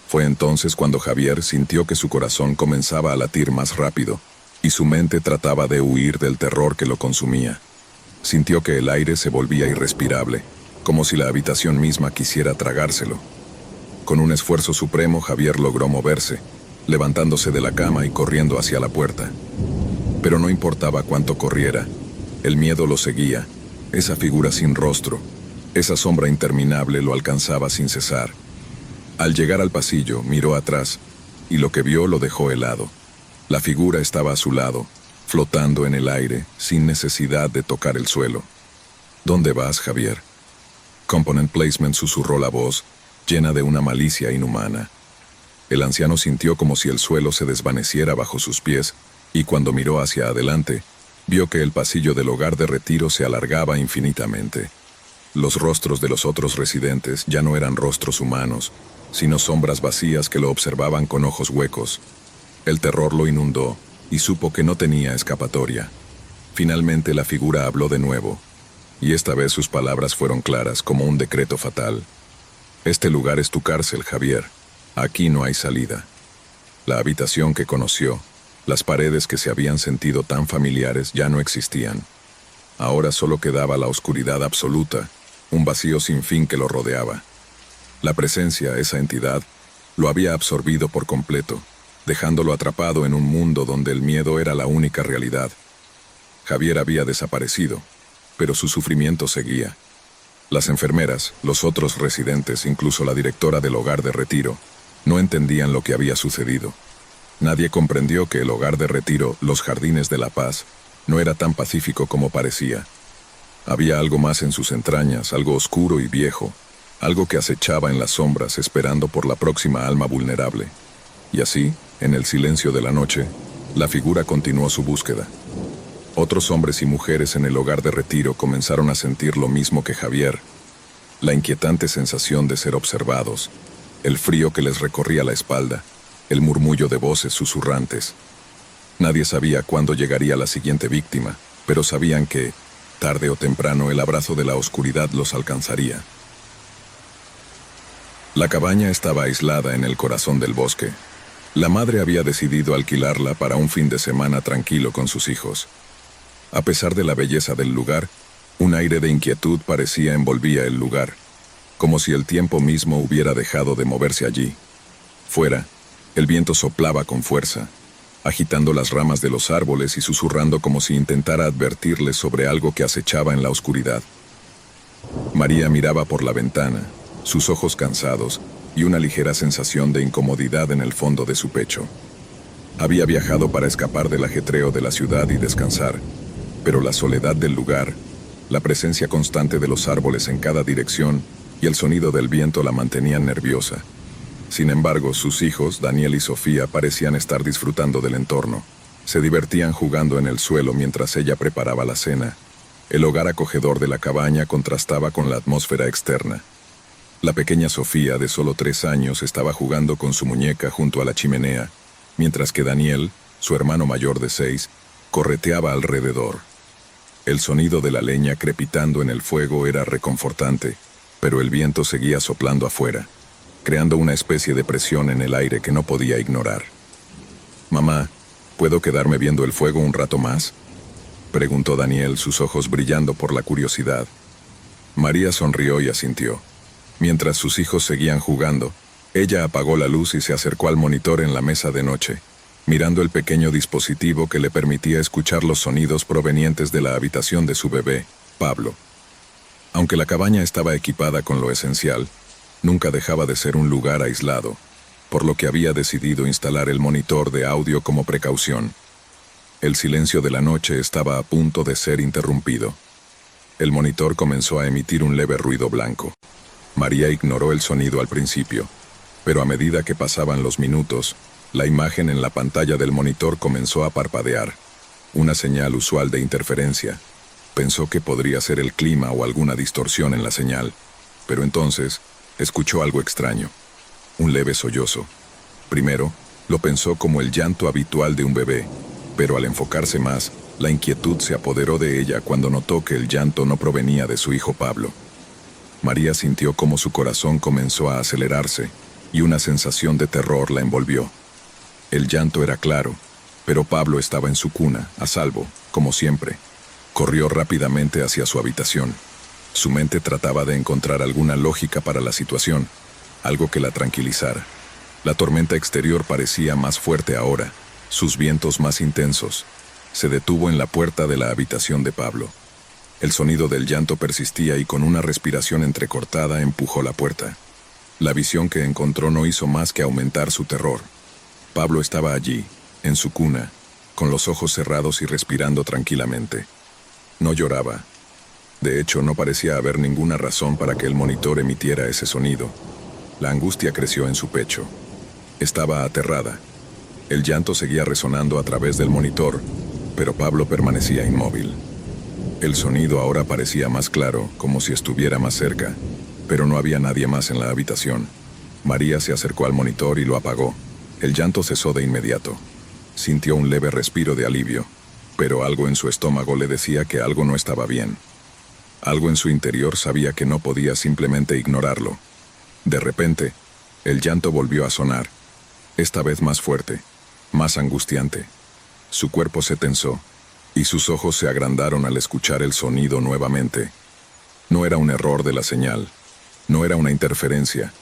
Speaker 1: Fue entonces cuando Javier sintió que su corazón comenzaba a latir más rápido, y su mente trataba de huir del terror que lo consumía. Sintió que el aire se volvía irrespirable, como si la habitación misma quisiera tragárselo. Con un esfuerzo supremo, Javier logró moverse, levantándose de la cama y corriendo hacia la puerta. Pero no importaba cuánto corriera, el miedo lo seguía. Esa figura sin rostro, esa sombra interminable lo alcanzaba sin cesar. Al llegar al pasillo, miró atrás, y lo que vio lo dejó helado. La figura estaba a su lado, flotando en el aire, sin necesidad de tocar el suelo. «¿Dónde vas, Javier?» Component Placement, susurró la voz, llena de una malicia inhumana. El anciano sintió como si el suelo se desvaneciera bajo sus pies, y cuando miró hacia adelante, vio que el pasillo del hogar de retiro se alargaba infinitamente. Los rostros de los otros residentes ya no eran rostros humanos, sino sombras vacías que lo observaban con ojos huecos. El terror lo inundó, y supo que no tenía escapatoria. Finalmente la figura habló de nuevo, y esta vez sus palabras fueron claras como un decreto fatal. «Este lugar es tu cárcel, Javier. Aquí no hay salida». La habitación que conoció, las paredes que se habían sentido tan familiares ya no existían. Ahora solo quedaba la oscuridad absoluta, un vacío sin fin que lo rodeaba. La presencia, esa entidad, lo había absorbido por completo, dejándolo atrapado en un mundo donde el miedo era la única realidad. Javier había desaparecido, pero su sufrimiento seguía. Las enfermeras, los otros residentes, incluso la directora del hogar de retiro, no entendían lo que había sucedido. Nadie comprendió que el hogar de retiro, los Jardines de la Paz, no era tan pacífico como parecía. Había algo más en sus entrañas, algo oscuro y viejo, algo que acechaba en las sombras esperando por la próxima alma vulnerable. Y así, en el silencio de la noche, la figura continuó su búsqueda. Otros hombres y mujeres en el hogar de retiro comenzaron a sentir lo mismo que Javier, la inquietante sensación de ser observados, el frío que les recorría la espalda, el murmullo de voces susurrantes. Nadie sabía cuándo llegaría la siguiente víctima, pero sabían que, tarde o temprano, el abrazo de la oscuridad los alcanzaría. La cabaña estaba aislada en el corazón del bosque. La madre había decidido alquilarla para un fin de semana tranquilo con sus hijos. A pesar de la belleza del lugar, un aire de inquietud parecía envolvía el lugar, como si el tiempo mismo hubiera dejado de moverse allí. Fuera, el viento soplaba con fuerza, agitando las ramas de los árboles y susurrando como si intentara advertirles sobre algo que acechaba en la oscuridad. María miraba por la ventana, sus ojos cansados y una ligera sensación de incomodidad en el fondo de su pecho. Había viajado para escapar del ajetreo de la ciudad y descansar, pero la soledad del lugar, la presencia constante de los árboles en cada dirección y el sonido del viento la mantenían nerviosa. Sin embargo, sus hijos, Daniel y Sofía, parecían estar disfrutando del entorno. Se divertían jugando en el suelo mientras ella preparaba la cena. El hogar acogedor de la cabaña contrastaba con la atmósfera externa. La pequeña Sofía, de solo 3 años, estaba jugando con su muñeca junto a la chimenea, mientras que Daniel, su hermano mayor de 6, correteaba alrededor. El sonido de la leña crepitando en el fuego era reconfortante, pero el viento seguía soplando afuera, creando una especie de presión en el aire que no podía ignorar. «Mamá, ¿puedo quedarme viendo el fuego un rato más?», preguntó Daniel, sus ojos brillando por la curiosidad. María sonrió y asintió. Mientras sus hijos seguían jugando, ella apagó la luz y se acercó al monitor en la mesa de noche, mirando el pequeño dispositivo que le permitía escuchar los sonidos provenientes de la habitación de su bebé, Pablo. Aunque la cabaña estaba equipada con lo esencial, nunca dejaba de ser un lugar aislado, por lo que había decidido instalar el monitor de audio como precaución. El silencio de la noche estaba a punto de ser interrumpido. El monitor comenzó a emitir un leve ruido blanco. María ignoró el sonido al principio, pero a medida que pasaban los minutos, la imagen en la pantalla del monitor comenzó a parpadear, una señal usual de interferencia. Pensó que podría ser el clima o alguna distorsión en la señal, pero entonces escuchó algo extraño, un leve sollozo. Primero, lo pensó como el llanto habitual de un bebé, pero al enfocarse más, la inquietud se apoderó de ella cuando notó que el llanto no provenía de su hijo Pablo. María sintió como su corazón comenzó a acelerarse, y una sensación de terror la envolvió. El llanto era claro, pero Pablo estaba en su cuna, a salvo, como siempre. Corrió rápidamente hacia su habitación. Su mente trataba de encontrar alguna lógica para la situación, algo que la tranquilizara. La tormenta exterior parecía más fuerte ahora, sus vientos más intensos. Se detuvo en la puerta de la habitación de Pablo. El sonido del llanto persistía y con una respiración entrecortada empujó la puerta. La visión que encontró no hizo más que aumentar su terror. Pablo estaba allí, en su cuna, con los ojos cerrados y respirando tranquilamente. No lloraba. De hecho, no parecía haber ninguna razón para que el monitor emitiera ese sonido. La angustia creció en su pecho. Estaba aterrada. El llanto seguía resonando a través del monitor, pero Pablo permanecía inmóvil. El sonido ahora parecía más claro, como si estuviera más cerca, pero no había nadie más en la habitación. María se acercó al monitor y lo apagó. El llanto cesó de inmediato. Sintió un leve respiro de alivio, pero algo en su estómago le decía que algo no estaba bien. Algo en su interior sabía que no podía simplemente ignorarlo. De repente, el llanto volvió a sonar, esta vez más fuerte, más angustiante. Su cuerpo se tensó, y sus ojos se agrandaron al escuchar el sonido nuevamente. No era un error de la señal, no era una interferencia.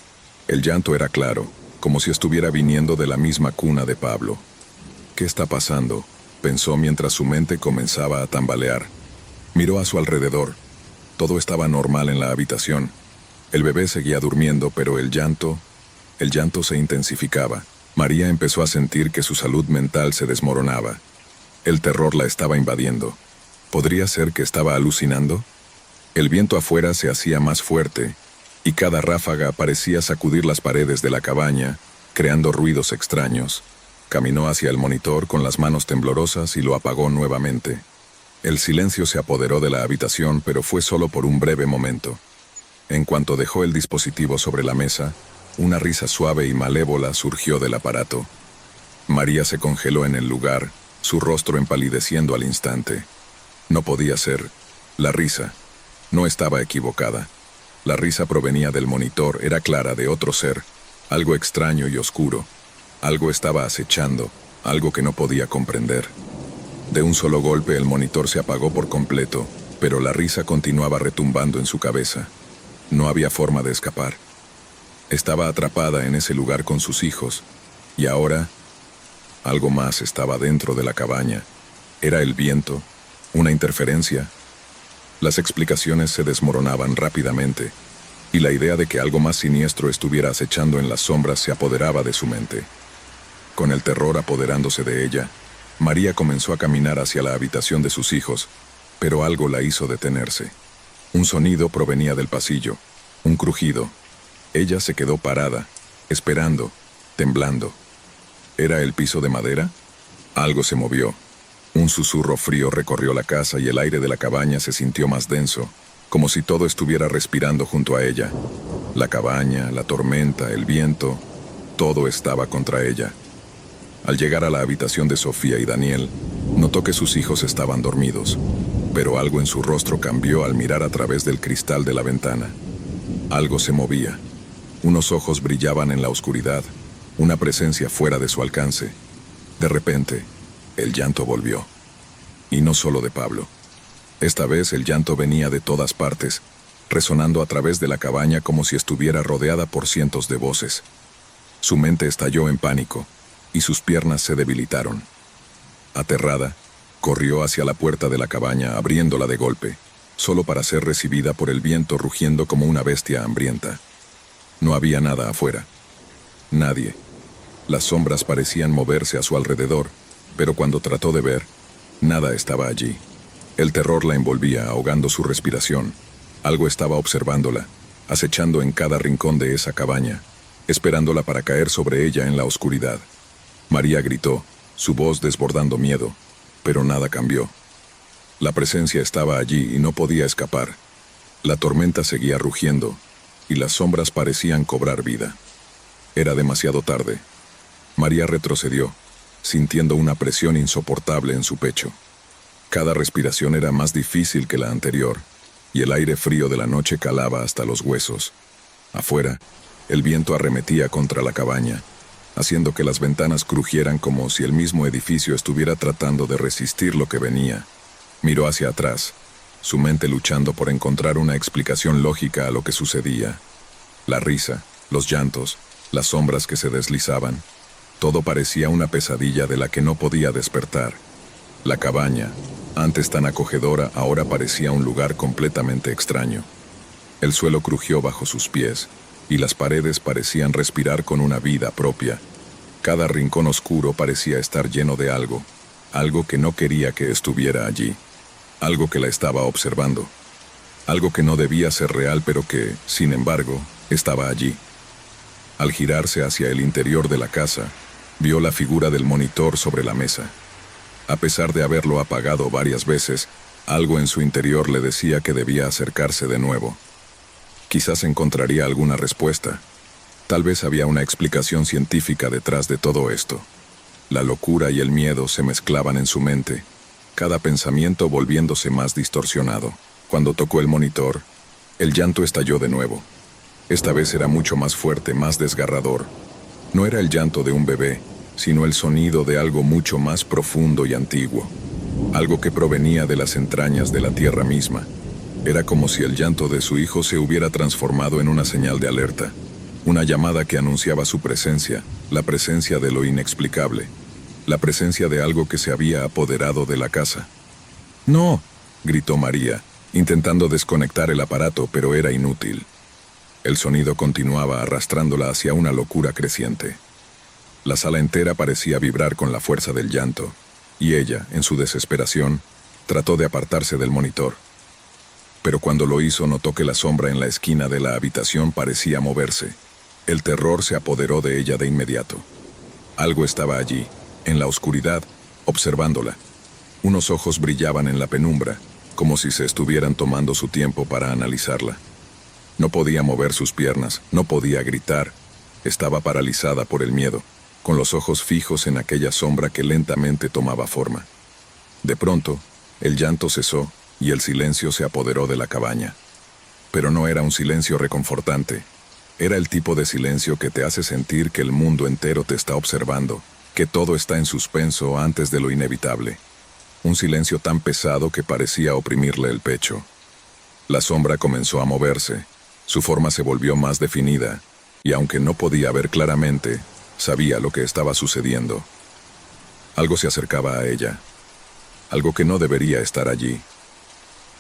Speaker 1: El llanto era claro, como si estuviera viniendo de la misma cuna de Pablo. «¿Qué está pasando?», pensó mientras su mente comenzaba a tambalear. Miró a su alrededor. Todo estaba normal en la habitación. El bebé seguía durmiendo, pero el llanto se intensificaba. María empezó a sentir que su salud mental se desmoronaba. El terror la estaba invadiendo. ¿Podría ser que estaba alucinando? El viento afuera se hacía más fuerte, y cada ráfaga parecía sacudir las paredes de la cabaña, creando ruidos extraños. Caminó hacia el monitor con las manos temblorosas y lo apagó nuevamente. El silencio se apoderó de la habitación, pero fue solo por un breve momento. En cuanto dejó el dispositivo sobre la mesa, una risa suave y malévola surgió del aparato. María se congeló en el lugar, su rostro empalideciendo al instante. No podía ser. La risa. No estaba equivocada. La risa provenía del monitor, era clara, de otro ser, algo extraño y oscuro. Algo estaba acechando, algo que no podía comprender. De un solo golpe el monitor se apagó por completo, pero la risa continuaba retumbando en su cabeza. No había forma de escapar. Estaba atrapada en ese lugar con sus hijos, y ahora algo más estaba dentro de la cabaña. ¿Era el viento? ¿Una interferencia? Las explicaciones se desmoronaban rápidamente, y la idea de que algo más siniestro estuviera acechando en las sombras se apoderaba de su mente. Con el terror apoderándose de ella, María comenzó a caminar hacia la habitación de sus hijos, pero algo la hizo detenerse. Un sonido provenía del pasillo, un crujido. Ella se quedó parada, esperando, temblando. ¿Era el piso de madera? Algo se movió. Un susurro frío recorrió la casa y el aire de la cabaña se sintió más denso, como si todo estuviera respirando junto a ella. La cabaña, la tormenta, el viento, todo estaba contra ella. Al llegar a la habitación de Sofía y Daniel, notó que sus hijos estaban dormidos, pero algo en su rostro cambió al mirar a través del cristal de la ventana. Algo se movía. Unos ojos brillaban en la oscuridad, una presencia fuera de su alcance. De repente, el llanto volvió. Y no solo de Pablo. Esta vez el llanto venía de todas partes, resonando a través de la cabaña como si estuviera rodeada por cientos de voces. Su mente estalló en pánico, y sus piernas se debilitaron. Aterrada, corrió hacia la puerta de la cabaña, abriéndola de golpe, solo para ser recibida por el viento rugiendo como una bestia hambrienta. No había nada afuera. Nadie. Las sombras parecían moverse a su alrededor, pero cuando trató de ver, nada estaba allí. El terror la envolvía, ahogando su respiración. Algo estaba observándola, acechando en cada rincón de esa cabaña, esperándola para caer sobre ella en la oscuridad. María gritó, su voz desbordando miedo, pero nada cambió. La presencia estaba allí y no podía escapar. La tormenta seguía rugiendo, y las sombras parecían cobrar vida. Era demasiado tarde. María retrocedió, sintiendo una presión insoportable en su pecho. Cada respiración era más difícil que la anterior, y el aire frío de la noche calaba hasta los huesos. Afuera, el viento arremetía contra la cabaña, haciendo que las ventanas crujieran como si el mismo edificio estuviera tratando de resistir lo que venía. Miró hacia atrás, su mente luchando por encontrar una explicación lógica a lo que sucedía. La risa, los llantos, las sombras que se deslizaban. Todo parecía una pesadilla de la que no podía despertar. La cabaña, antes tan acogedora, ahora parecía un lugar completamente extraño. El suelo crujió bajo sus pies, y las paredes parecían respirar con una vida propia. Cada rincón oscuro parecía estar lleno de algo, algo que no quería que estuviera allí, algo que la estaba observando, algo que no debía ser real pero que, sin embargo, estaba allí. Al girarse hacia el interior de la casa, vio la figura del monitor sobre la mesa. A pesar de haberlo apagado varias veces, algo en su interior le decía que debía acercarse de nuevo. Quizás encontraría alguna respuesta. Tal vez había una explicación científica detrás de todo esto. La locura y el miedo se mezclaban en su mente, cada pensamiento volviéndose más distorsionado. Cuando tocó el monitor, el llanto estalló de nuevo. Esta vez era mucho más fuerte, más desgarrador. No era el llanto de un bebé, sino el sonido de algo mucho más profundo y antiguo. Algo que provenía de las entrañas de la tierra misma. Era como si el llanto de su hijo se hubiera transformado en una señal de alerta. Una llamada que anunciaba su presencia, la presencia de lo inexplicable. La presencia de algo que se había apoderado de la casa. ¡No!, gritó María, intentando desconectar el aparato, pero era inútil. El sonido continuaba arrastrándola hacia una locura creciente. La sala entera parecía vibrar con la fuerza del llanto, y ella, en su desesperación, trató de apartarse del monitor. Pero cuando lo hizo notó que la sombra en la esquina de la habitación parecía moverse. El terror se apoderó de ella de inmediato. Algo estaba allí, en la oscuridad, observándola. Unos ojos brillaban en la penumbra, como si se estuvieran tomando su tiempo para analizarla. No podía mover sus piernas, no podía gritar. Estaba paralizada por el miedo, con los ojos fijos en aquella sombra que lentamente tomaba forma. De pronto, el llanto cesó y el silencio se apoderó de la cabaña. Pero no era un silencio reconfortante. Era el tipo de silencio que te hace sentir que el mundo entero te está observando, que todo está en suspenso antes de lo inevitable. Un silencio tan pesado que parecía oprimirle el pecho. La sombra comenzó a moverse, su forma se volvió más definida, y aunque no podía ver claramente, sabía lo que estaba sucediendo. Algo se acercaba a ella, algo que no debería estar allí.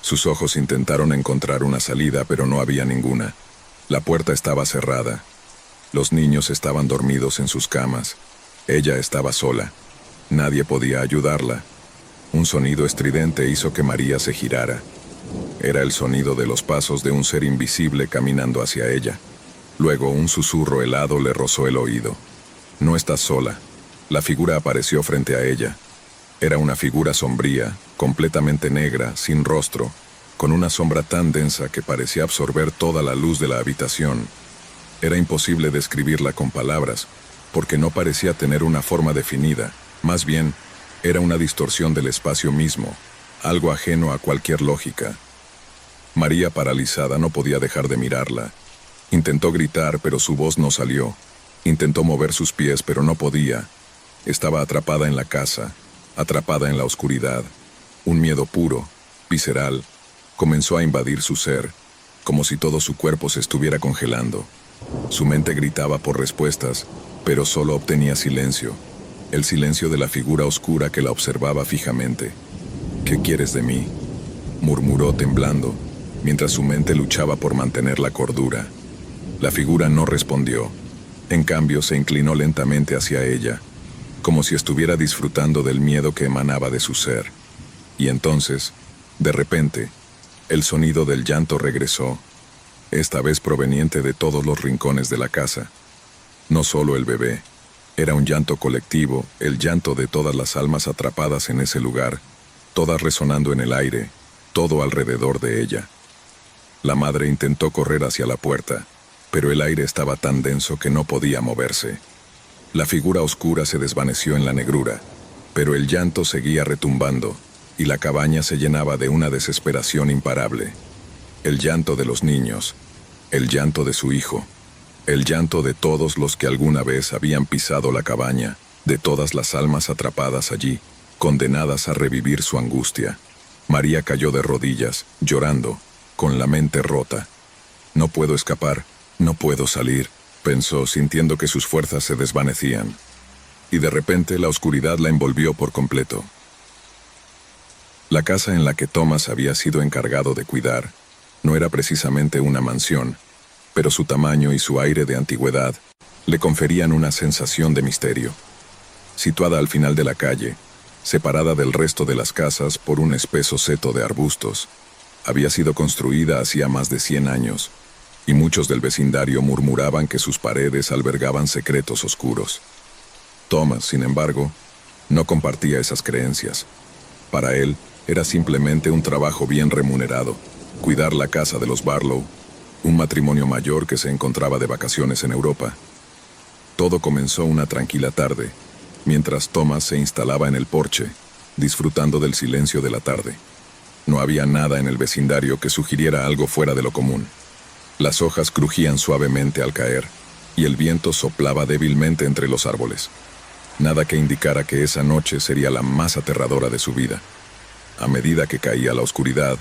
Speaker 1: Sus ojos intentaron encontrar una salida, pero no había ninguna. La puerta estaba cerrada. Los niños estaban dormidos en sus camas. Ella estaba sola. Nadie podía ayudarla. Un sonido estridente hizo que María se girara. Era el sonido de los pasos de un ser invisible caminando hacia ella. Luego un susurro helado le rozó el oído. No estás sola. La figura apareció frente a ella. Era una figura sombría, completamente negra, sin rostro, con una sombra tan densa que parecía absorber toda la luz de la habitación. Era imposible describirla con palabras, porque no parecía tener una forma definida. Más bien, era una distorsión del espacio mismo, algo ajeno a cualquier lógica. María, paralizada, no podía dejar de mirarla. Intentó gritar, pero su voz no salió. Intentó mover sus pies, pero no podía. Estaba atrapada en la casa, atrapada en la oscuridad. Un miedo puro, visceral, comenzó a invadir su ser, como si todo su cuerpo se estuviera congelando. Su mente gritaba por respuestas, pero solo obtenía silencio. El silencio de la figura oscura que la observaba fijamente. ¿Qué quieres de mí?, murmuró temblando, mientras su mente luchaba por mantener la cordura. La figura no respondió. En cambio, se inclinó lentamente hacia ella, como si estuviera disfrutando del miedo que emanaba de su ser. Y entonces, de repente, el sonido del llanto regresó, esta vez proveniente de todos los rincones de la casa. No solo el bebé, era un llanto colectivo, el llanto de todas las almas atrapadas en ese lugar, todas resonando en el aire, todo alrededor de ella. La madre intentó correr hacia la puerta, pero el aire estaba tan denso que no podía moverse. La figura oscura se desvaneció en la negrura, pero el llanto seguía retumbando, y la cabaña se llenaba de una desesperación imparable. El llanto de los niños, el llanto de su hijo, el llanto de todos los que alguna vez habían pisado la cabaña, de todas las almas atrapadas allí, condenadas a revivir su angustia. María cayó de rodillas, llorando, con la mente rota. No puedo escapar, no puedo salir, pensó, sintiendo que sus fuerzas se desvanecían. Y de repente la oscuridad la envolvió por completo. La casa en la que Thomas había sido encargado de cuidar no era precisamente una mansión, pero su tamaño y su aire de antigüedad le conferían una sensación de misterio. Situada al final de la calle, separada del resto de las casas por un espeso seto de arbustos, había sido construida hacía más de 100 años, y muchos del vecindario murmuraban que sus paredes albergaban secretos oscuros. Thomas, sin embargo, no compartía esas creencias. Para él, era simplemente un trabajo bien remunerado, cuidar la casa de los Barlow, un matrimonio mayor que se encontraba de vacaciones en Europa. Todo comenzó una tranquila tarde, mientras Thomas se instalaba en el porche, disfrutando del silencio de la tarde. No había nada en el vecindario que sugiriera algo fuera de lo común. Las hojas crujían suavemente al caer, y el viento soplaba débilmente entre los árboles. Nada que indicara que esa noche sería la más aterradora de su vida. A medida que caía la oscuridad,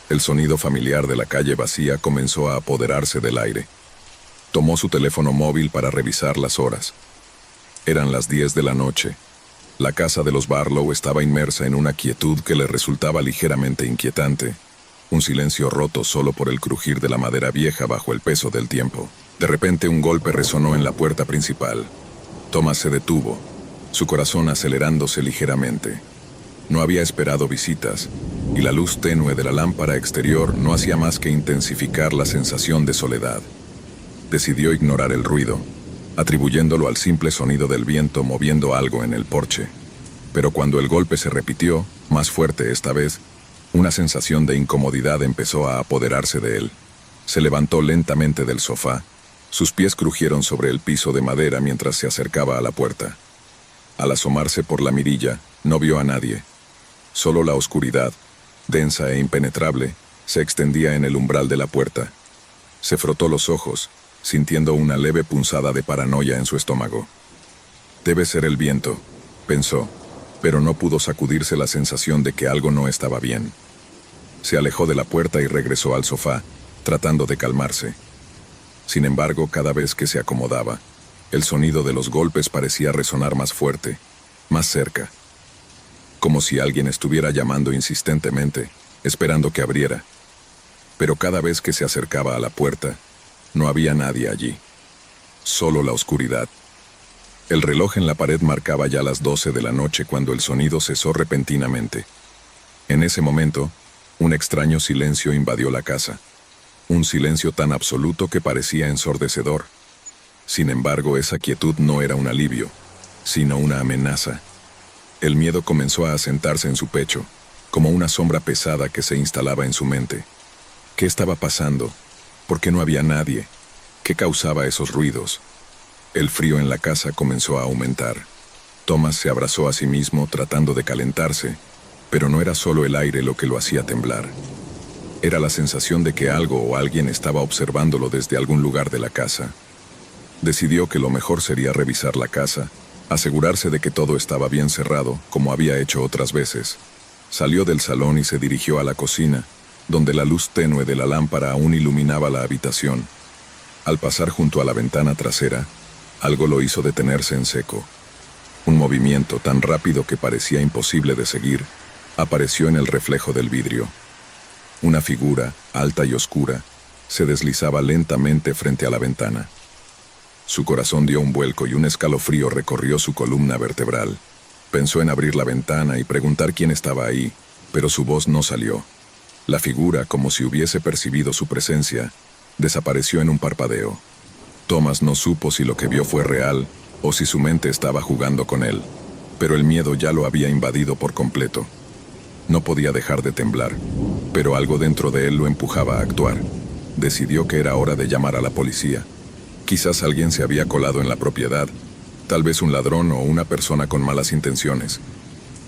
Speaker 1: el sonido familiar de la calle vacía comenzó a apoderarse del aire. Tomó su teléfono móvil para revisar las horas. Eran las 10 de la noche. La casa de los Barlow estaba inmersa en una quietud que le resultaba ligeramente inquietante. Un silencio roto solo por el crujir de la madera vieja bajo el peso del tiempo. De repente un golpe resonó en la puerta principal. Thomas se detuvo, su corazón acelerándose ligeramente. No había esperado visitas, y la luz tenue de la lámpara exterior no hacía más que intensificar la sensación de soledad. Decidió ignorar el ruido, atribuyéndolo al simple sonido del viento moviendo algo en el porche. Pero cuando el golpe se repitió, más fuerte esta vez, una sensación de incomodidad empezó a apoderarse de él. Se levantó lentamente del sofá. Sus pies crujieron sobre el piso de madera mientras se acercaba a la puerta. Al asomarse por la mirilla, no vio a nadie. Solo la oscuridad, densa e impenetrable, Se extendía en el umbral de la puerta. Se frotó los ojos, sintiendo una leve punzada de paranoia en su estómago. Debe ser el viento, pensó, pero no pudo sacudirse la sensación de que algo no estaba bien. Se alejó de la puerta y regresó al sofá, tratando de calmarse. Sin embargo, cada vez que se acomodaba, el sonido de los golpes parecía resonar más fuerte, más cerca. Como si alguien estuviera llamando insistentemente, esperando que abriera. Pero cada vez que se acercaba a la puerta, no había nadie allí. Solo la oscuridad. El reloj en la pared marcaba ya las 12 de la noche cuando el sonido cesó repentinamente. En ese momento, un extraño silencio invadió la casa. Un silencio tan absoluto que parecía ensordecedor. Sin embargo, esa quietud no era un alivio, sino una amenaza. El miedo comenzó a asentarse en su pecho, como una sombra pesada que se instalaba en su mente. ¿Qué estaba pasando? ¿Por qué no había nadie? ¿Qué causaba esos ruidos? El frío en la casa comenzó a aumentar. Thomas se abrazó a sí mismo tratando de calentarse, pero no era solo el aire lo que lo hacía temblar. Era la sensación de que algo o alguien estaba observándolo desde algún lugar de la casa. Decidió que lo mejor sería revisar la casa, asegurarse de que todo estaba bien cerrado, como había hecho otras veces. Salió del salón y se dirigió a la cocina, donde la luz tenue de la lámpara aún iluminaba la habitación. Al pasar junto a la ventana trasera, algo lo hizo detenerse en seco. Un movimiento tan rápido que parecía imposible de seguir, apareció en el reflejo del vidrio. Una figura, alta y oscura, se deslizaba lentamente frente a la ventana. Su corazón dio un vuelco y un escalofrío recorrió su columna vertebral. Pensó en abrir la ventana y preguntar quién estaba ahí, pero su voz no salió. La figura, como si hubiese percibido su presencia, desapareció en un parpadeo. Thomas no supo si lo que vio fue real o si su mente estaba jugando con él, pero el miedo ya lo había invadido por completo. No podía dejar de temblar, pero algo dentro de él lo empujaba a actuar. Decidió que era hora de llamar a la policía. Quizás alguien se había colado en la propiedad, tal vez un ladrón o una persona con malas intenciones.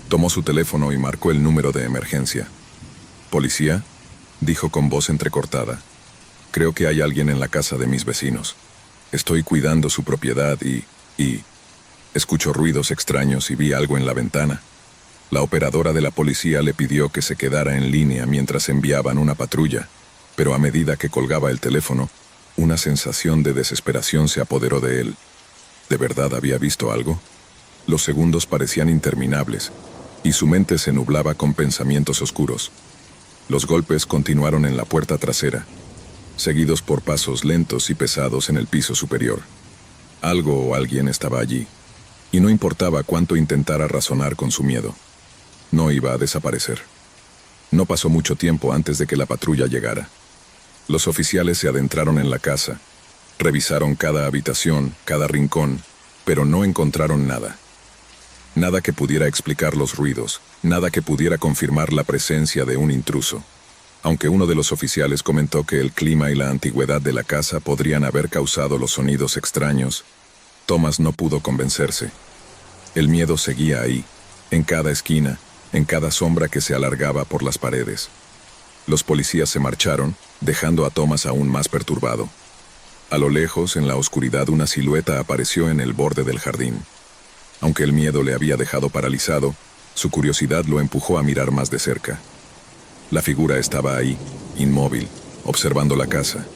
Speaker 1: Tomó su teléfono y marcó el número de emergencia. «¿Policía?», dijo con voz entrecortada. «Creo que hay alguien en la casa de mis vecinos. Estoy cuidando su propiedad y... Escucho ruidos extraños y vi algo en la ventana». La operadora de la policía le pidió que se quedara en línea mientras enviaban una patrulla, pero a medida que colgaba el teléfono, una sensación de desesperación se apoderó de él. ¿De verdad había visto algo? Los segundos parecían interminables, y su mente se nublaba con pensamientos oscuros. Los golpes continuaron en la puerta trasera, seguidos por pasos lentos y pesados en el piso superior. Algo o alguien estaba allí, y no importaba cuánto intentara razonar con su miedo. No iba a desaparecer. No pasó mucho tiempo antes de que la patrulla llegara. Los oficiales se adentraron en la casa, revisaron cada habitación, cada rincón, pero no encontraron nada. Nada que pudiera explicar los ruidos, nada que pudiera confirmar la presencia de un intruso. Aunque uno de los oficiales comentó que el clima y la antigüedad de la casa podrían haber causado los sonidos extraños, Thomas no pudo convencerse. El miedo seguía ahí, en cada esquina, en cada sombra que se alargaba por las paredes. Los policías se marcharon, dejando a Thomas aún más perturbado. A lo lejos, en la oscuridad, una silueta apareció en el borde del jardín. Aunque el miedo le había dejado paralizado, su curiosidad lo empujó a mirar más de cerca. La figura estaba ahí, inmóvil, observando la casa.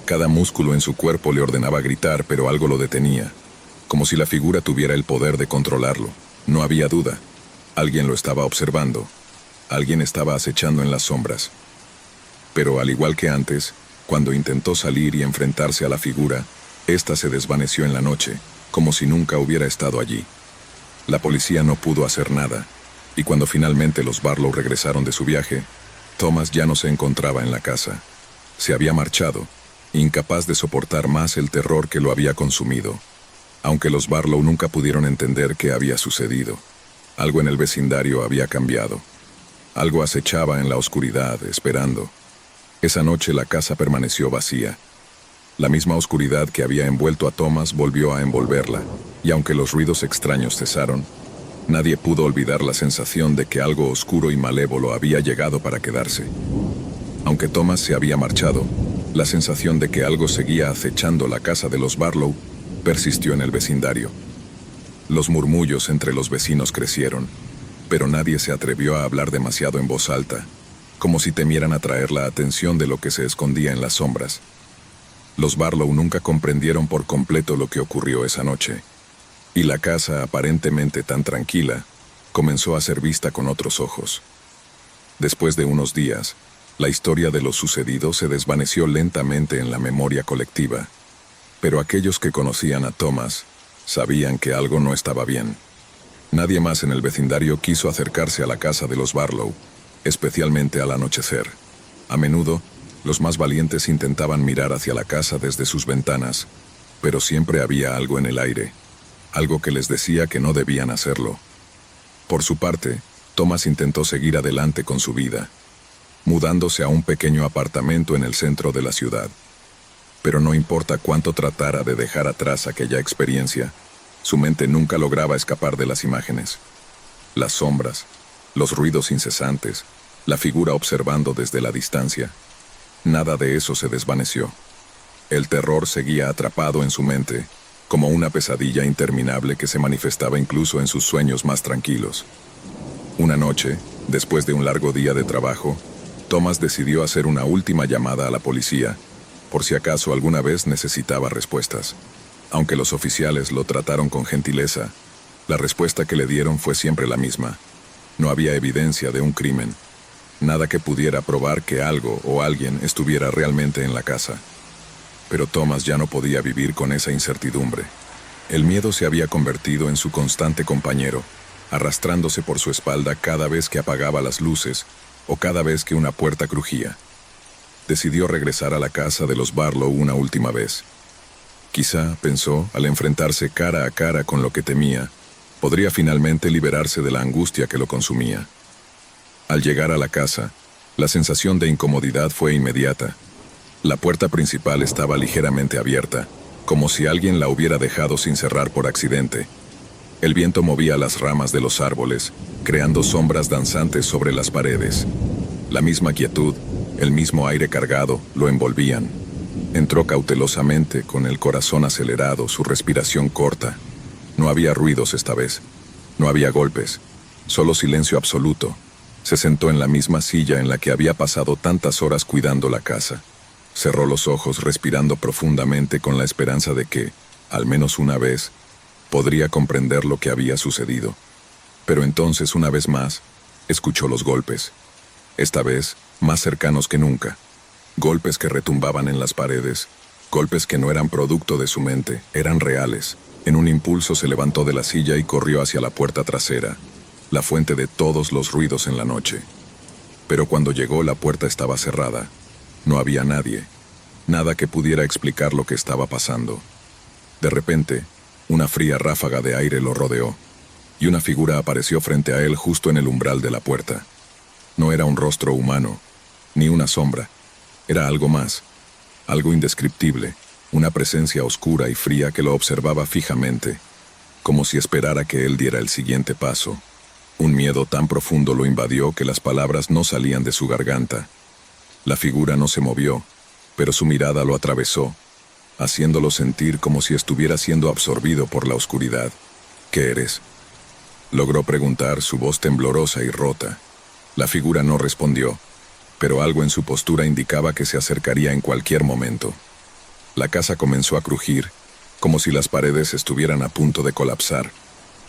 Speaker 1: Cada músculo en su cuerpo le ordenaba gritar, pero algo lo detenía, como si la figura tuviera el poder de controlarlo. No había duda. Alguien lo estaba observando. Alguien estaba acechando en las sombras. Pero al igual que antes, cuando intentó salir y enfrentarse a la figura, ésta se desvaneció en la noche, como si nunca hubiera estado allí. La policía no pudo hacer nada, y cuando finalmente los Barlow regresaron de su viaje, Thomas ya no se encontraba en la casa. Se había marchado, incapaz de soportar más el terror que lo había consumido. Aunque los Barlow nunca pudieron entender qué había sucedido. Algo en el vecindario había cambiado. Algo acechaba en la oscuridad, esperando. Esa noche la casa permaneció vacía. La misma oscuridad que había envuelto a Thomas volvió a envolverla, y aunque los ruidos extraños cesaron, nadie pudo olvidar la sensación de que algo oscuro y malévolo había llegado para quedarse. Aunque Thomas se había marchado, la sensación de que algo seguía acechando la casa de los Barlow persistió en el vecindario. Los murmullos entre los vecinos crecieron, pero nadie se atrevió a hablar demasiado en voz alta, como si temieran atraer la atención de lo que se escondía en las sombras. Los Barlow nunca comprendieron por completo lo que ocurrió esa noche, y la casa, aparentemente tan tranquila, comenzó a ser vista con otros ojos. Después de unos días, la historia de lo sucedido se desvaneció lentamente en la memoria colectiva, pero aquellos que conocían a Thomas sabían que algo no estaba bien. Nadie más en el vecindario quiso acercarse a la casa de los Barlow, especialmente al anochecer. A menudo, los más valientes intentaban mirar hacia la casa desde sus ventanas, pero siempre había algo en el aire, algo que les decía que no debían hacerlo. Por su parte, Thomas intentó seguir adelante con su vida, mudándose a un pequeño apartamento en el centro de la ciudad. Pero no importa cuánto tratara de dejar atrás aquella experiencia, su mente nunca lograba escapar de las imágenes. Las sombras, los ruidos incesantes, la figura observando desde la distancia. Nada de eso se desvaneció. El terror seguía atrapado en su mente, como una pesadilla interminable que se manifestaba incluso en sus sueños más tranquilos. Una noche, después de un largo día de trabajo, Thomas decidió hacer una última llamada a la policía, por si acaso alguna vez necesitaba respuestas. Aunque los oficiales lo trataron con gentileza, la respuesta que le dieron fue siempre la misma. No había evidencia de un crimen, nada que pudiera probar que algo o alguien estuviera realmente en la casa. Pero Thomas ya no podía vivir con esa incertidumbre. El miedo se había convertido en su constante compañero, arrastrándose por su espalda cada vez que apagaba las luces o cada vez que una puerta crujía. Decidió regresar a la casa de los Barlow una última vez. Quizá, pensó, al enfrentarse cara a cara con lo que temía, podría finalmente liberarse de la angustia que lo consumía. Al llegar a la casa, la sensación de incomodidad fue inmediata. La puerta principal estaba ligeramente abierta, como si alguien la hubiera dejado sin cerrar por accidente. El viento movía las ramas de los árboles, creando sombras danzantes sobre las paredes. La misma quietud, el mismo aire cargado, lo envolvían. Entró cautelosamente, con el corazón acelerado, su respiración corta. No había ruidos esta vez. No había golpes. Solo silencio absoluto. Se sentó en la misma silla en la que había pasado tantas horas cuidando la casa. Cerró los ojos, respirando profundamente con la esperanza de que, al menos una vez, podría comprender lo que había sucedido. Pero entonces, una vez más, escuchó los golpes. Esta vez, más cercanos que nunca. Golpes que retumbaban en las paredes. Golpes que no eran producto de su mente, eran reales. En un impulso se levantó de la silla y corrió hacia la puerta trasera, la fuente de todos los ruidos en la noche. Pero cuando llegó, la puerta estaba cerrada. No había nadie. Nada que pudiera explicar lo que estaba pasando. De repente, una fría ráfaga de aire lo rodeó, y una figura apareció frente a él justo en el umbral de la puerta. No era un rostro humano, ni una sombra. Era algo más, algo indescriptible, una presencia oscura y fría que lo observaba fijamente, como si esperara que él diera el siguiente paso. Un miedo tan profundo lo invadió que las palabras no salían de su garganta. La figura no se movió, pero su mirada lo atravesó, haciéndolo sentir como si estuviera siendo absorbido por la oscuridad. ¿Qué eres?, logró preguntar, su voz temblorosa y rota. La figura no respondió, pero algo en su postura indicaba que se acercaría en cualquier momento. La casa comenzó a crujir, como si las paredes estuvieran a punto de colapsar,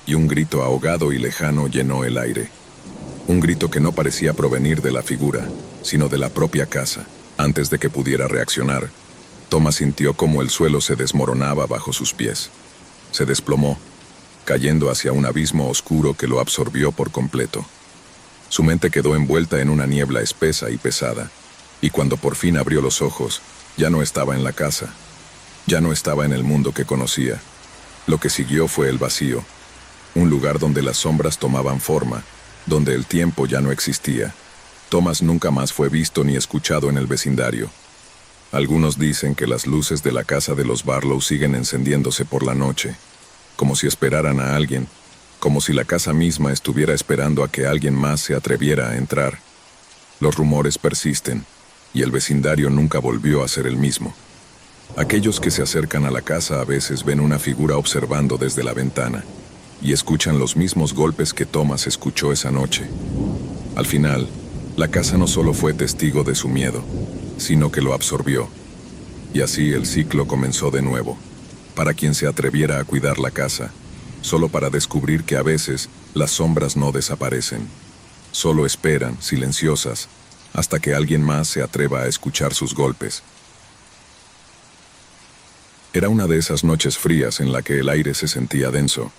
Speaker 1: y un grito ahogado y lejano llenó el aire. Un grito que no parecía provenir de la figura, sino de la propia casa. Antes de que pudiera reaccionar, Thomas sintió como el suelo se desmoronaba bajo sus pies. Se desplomó, cayendo hacia un abismo oscuro que lo absorbió por completo. Su mente quedó envuelta en una niebla espesa y pesada, y cuando por fin abrió los ojos, ya no estaba en la casa. Ya no estaba en el mundo que conocía. Lo que siguió fue el vacío, un lugar donde las sombras tomaban forma, donde el tiempo ya no existía. Thomas nunca más fue visto ni escuchado en el vecindario. Algunos dicen que las luces de la casa de los Barlow siguen encendiéndose por la noche, como si esperaran a alguien, como si la casa misma estuviera esperando a que alguien más se atreviera a entrar. Los rumores persisten, y el vecindario nunca volvió a ser el mismo. Aquellos que se acercan a la casa a veces ven una figura observando desde la ventana y escuchan los mismos golpes que Thomas escuchó esa noche. Al final, la casa no solo fue testigo de su miedo, sino que lo absorbió. Y así el ciclo comenzó de nuevo, para quien se atreviera a cuidar la casa, solo para descubrir que a veces las sombras no desaparecen. Solo esperan, silenciosas, hasta que alguien más se atreva a escuchar sus golpes. Era una de esas noches frías en la que el aire se sentía denso,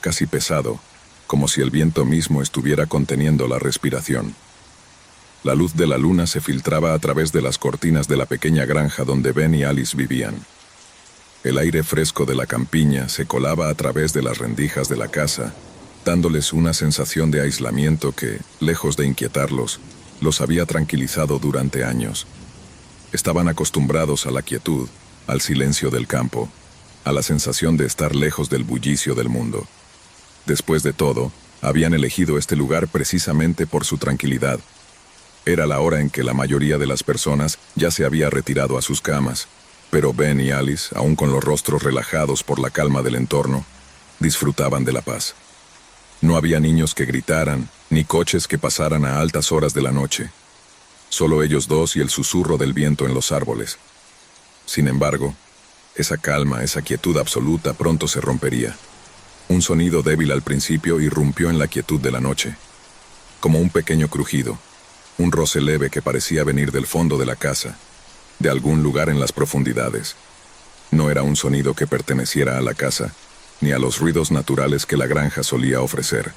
Speaker 1: casi pesado, como si el viento mismo estuviera conteniendo la respiración. La luz de la luna se filtraba a través de las cortinas de la pequeña granja donde Ben y Alice vivían. El aire fresco de la campiña se colaba a través de las rendijas de la casa, dándoles una sensación de aislamiento que, lejos de inquietarlos, los había tranquilizado durante años. Estaban acostumbrados a la quietud, al silencio del campo, a la sensación de estar lejos del bullicio del mundo. Después de todo, habían elegido este lugar precisamente por su tranquilidad. Era la hora en que la mayoría de las personas ya se había retirado a sus camas, pero Ben y Alice, aún con los rostros relajados por la calma del entorno, disfrutaban de la paz. No había niños que gritaran, ni coches que pasaran a altas horas de la noche. Solo ellos dos y el susurro del viento en los árboles. Sin embargo, esa calma, esa quietud absoluta pronto se rompería. Un sonido débil al principio irrumpió en la quietud de la noche, como un pequeño crujido, un roce leve que parecía venir del fondo de la casa, de algún lugar en las profundidades. No era un sonido que perteneciera a la casa, ni a los ruidos naturales que la granja solía ofrecer.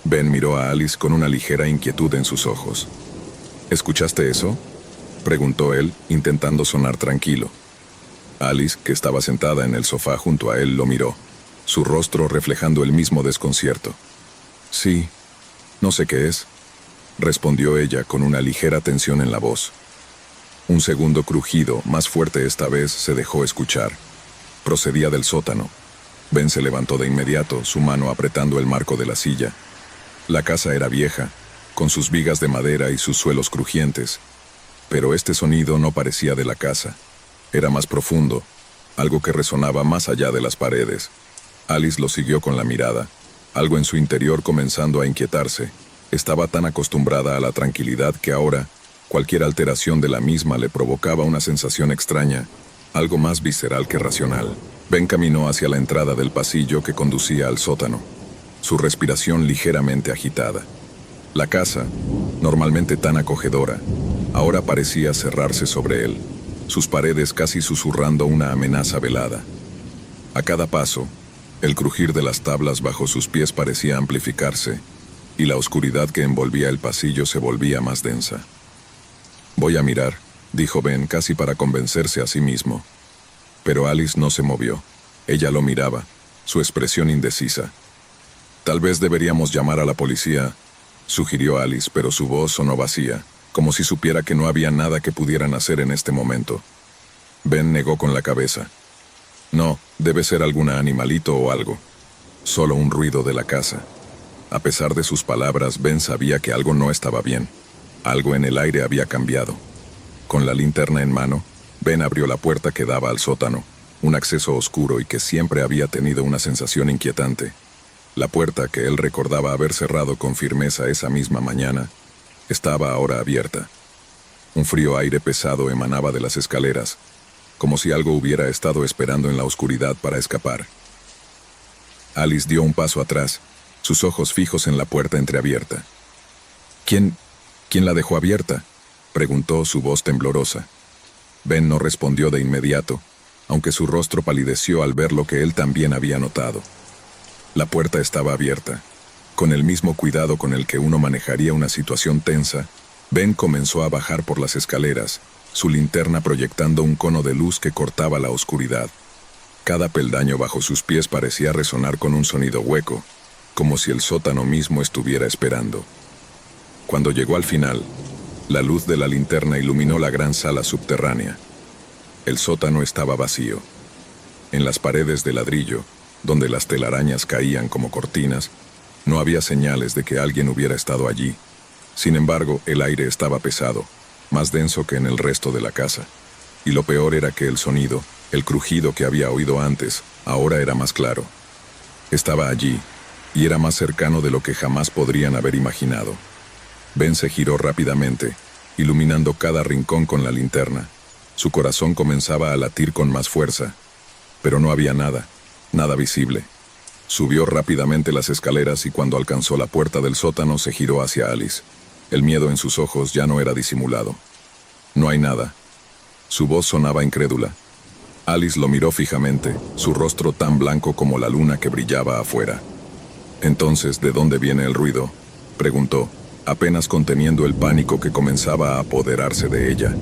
Speaker 1: Ben miró a Alice con una ligera inquietud en sus ojos. ¿Escuchaste eso?, preguntó él, intentando sonar tranquilo. Alice, que estaba sentada en el sofá junto a él, lo miró, su rostro reflejando el mismo desconcierto. Sí, no sé qué es, respondió ella con una ligera tensión en la voz. Un segundo crujido, más fuerte esta vez, se dejó escuchar. Procedía del sótano. Ben se levantó de inmediato, su mano apretando el marco de la silla. La casa era vieja, con sus vigas de madera y sus suelos crujientes, pero este sonido no parecía de la casa. Era más profundo, algo que resonaba más allá de las paredes. Alice lo siguió con la mirada, algo en su interior comenzando a inquietarse. Estaba tan acostumbrada a la tranquilidad que ahora, cualquier alteración de la misma le provocaba una sensación extraña, algo más visceral que racional. Ben caminó hacia la entrada del pasillo que conducía al sótano, su respiración ligeramente agitada. La casa, normalmente tan acogedora, ahora parecía cerrarse sobre él, sus paredes casi susurrando una amenaza velada. A cada paso, el crujir de las tablas bajo sus pies parecía amplificarse, y la oscuridad que envolvía el pasillo se volvía más densa. «Voy a mirar», dijo Ben casi para convencerse a sí mismo. Pero Alice no se movió. Ella lo miraba, su expresión indecisa. «Tal vez deberíamos llamar a la policía», sugirió Alice, pero su voz sonó vacía, como si supiera que no había nada que pudieran hacer en este momento. Ben negó con la cabeza. «No, debe ser algún animalito o algo. Solo un ruido de la casa». A pesar de sus palabras, Ben sabía que algo no estaba bien. Algo en el aire había cambiado. Con la linterna en mano, Ben abrió la puerta que daba al sótano, un acceso oscuro y que siempre había tenido una sensación inquietante. La puerta que él recordaba haber cerrado con firmeza esa misma mañana, estaba ahora abierta. Un frío aire pesado emanaba de las escaleras, como si algo hubiera estado esperando en la oscuridad para escapar. Alice dio un paso atrás, sus ojos fijos en la puerta entreabierta. ¿Quién la dejó abierta?», preguntó, su voz temblorosa. Ben no respondió de inmediato, aunque su rostro palideció al ver lo que él también había notado. La puerta estaba abierta. Con el mismo cuidado con el que uno manejaría una situación tensa, Ben comenzó a bajar por las escaleras, su linterna proyectando un cono de luz que cortaba la oscuridad. Cada peldaño bajo sus pies parecía resonar con un sonido hueco, como si el sótano mismo estuviera esperando. Cuando llegó al final, la luz de la linterna iluminó la gran sala subterránea. El sótano estaba vacío. En las paredes de ladrillo, donde las telarañas caían como cortinas, no había señales de que alguien hubiera estado allí. Sin embargo, el aire estaba pesado, más denso que en el resto de la casa. Y lo peor era que el sonido, el crujido que había oído antes, ahora era más claro. Estaba allí, y era más cercano de lo que jamás podrían haber imaginado. Ben se giró rápidamente, iluminando cada rincón con la linterna. Su corazón comenzaba a latir con más fuerza, pero no había nada, nada visible. Subió rápidamente las escaleras y cuando alcanzó la puerta del sótano se giró hacia Alice. El miedo en sus ojos ya no era disimulado. «No hay nada». Su voz sonaba incrédula. Alice lo miró fijamente, su rostro tan blanco como la luna que brillaba afuera. «Entonces, ¿de dónde viene el ruido?», preguntó, apenas conteniendo el pánico que comenzaba a apoderarse de ella.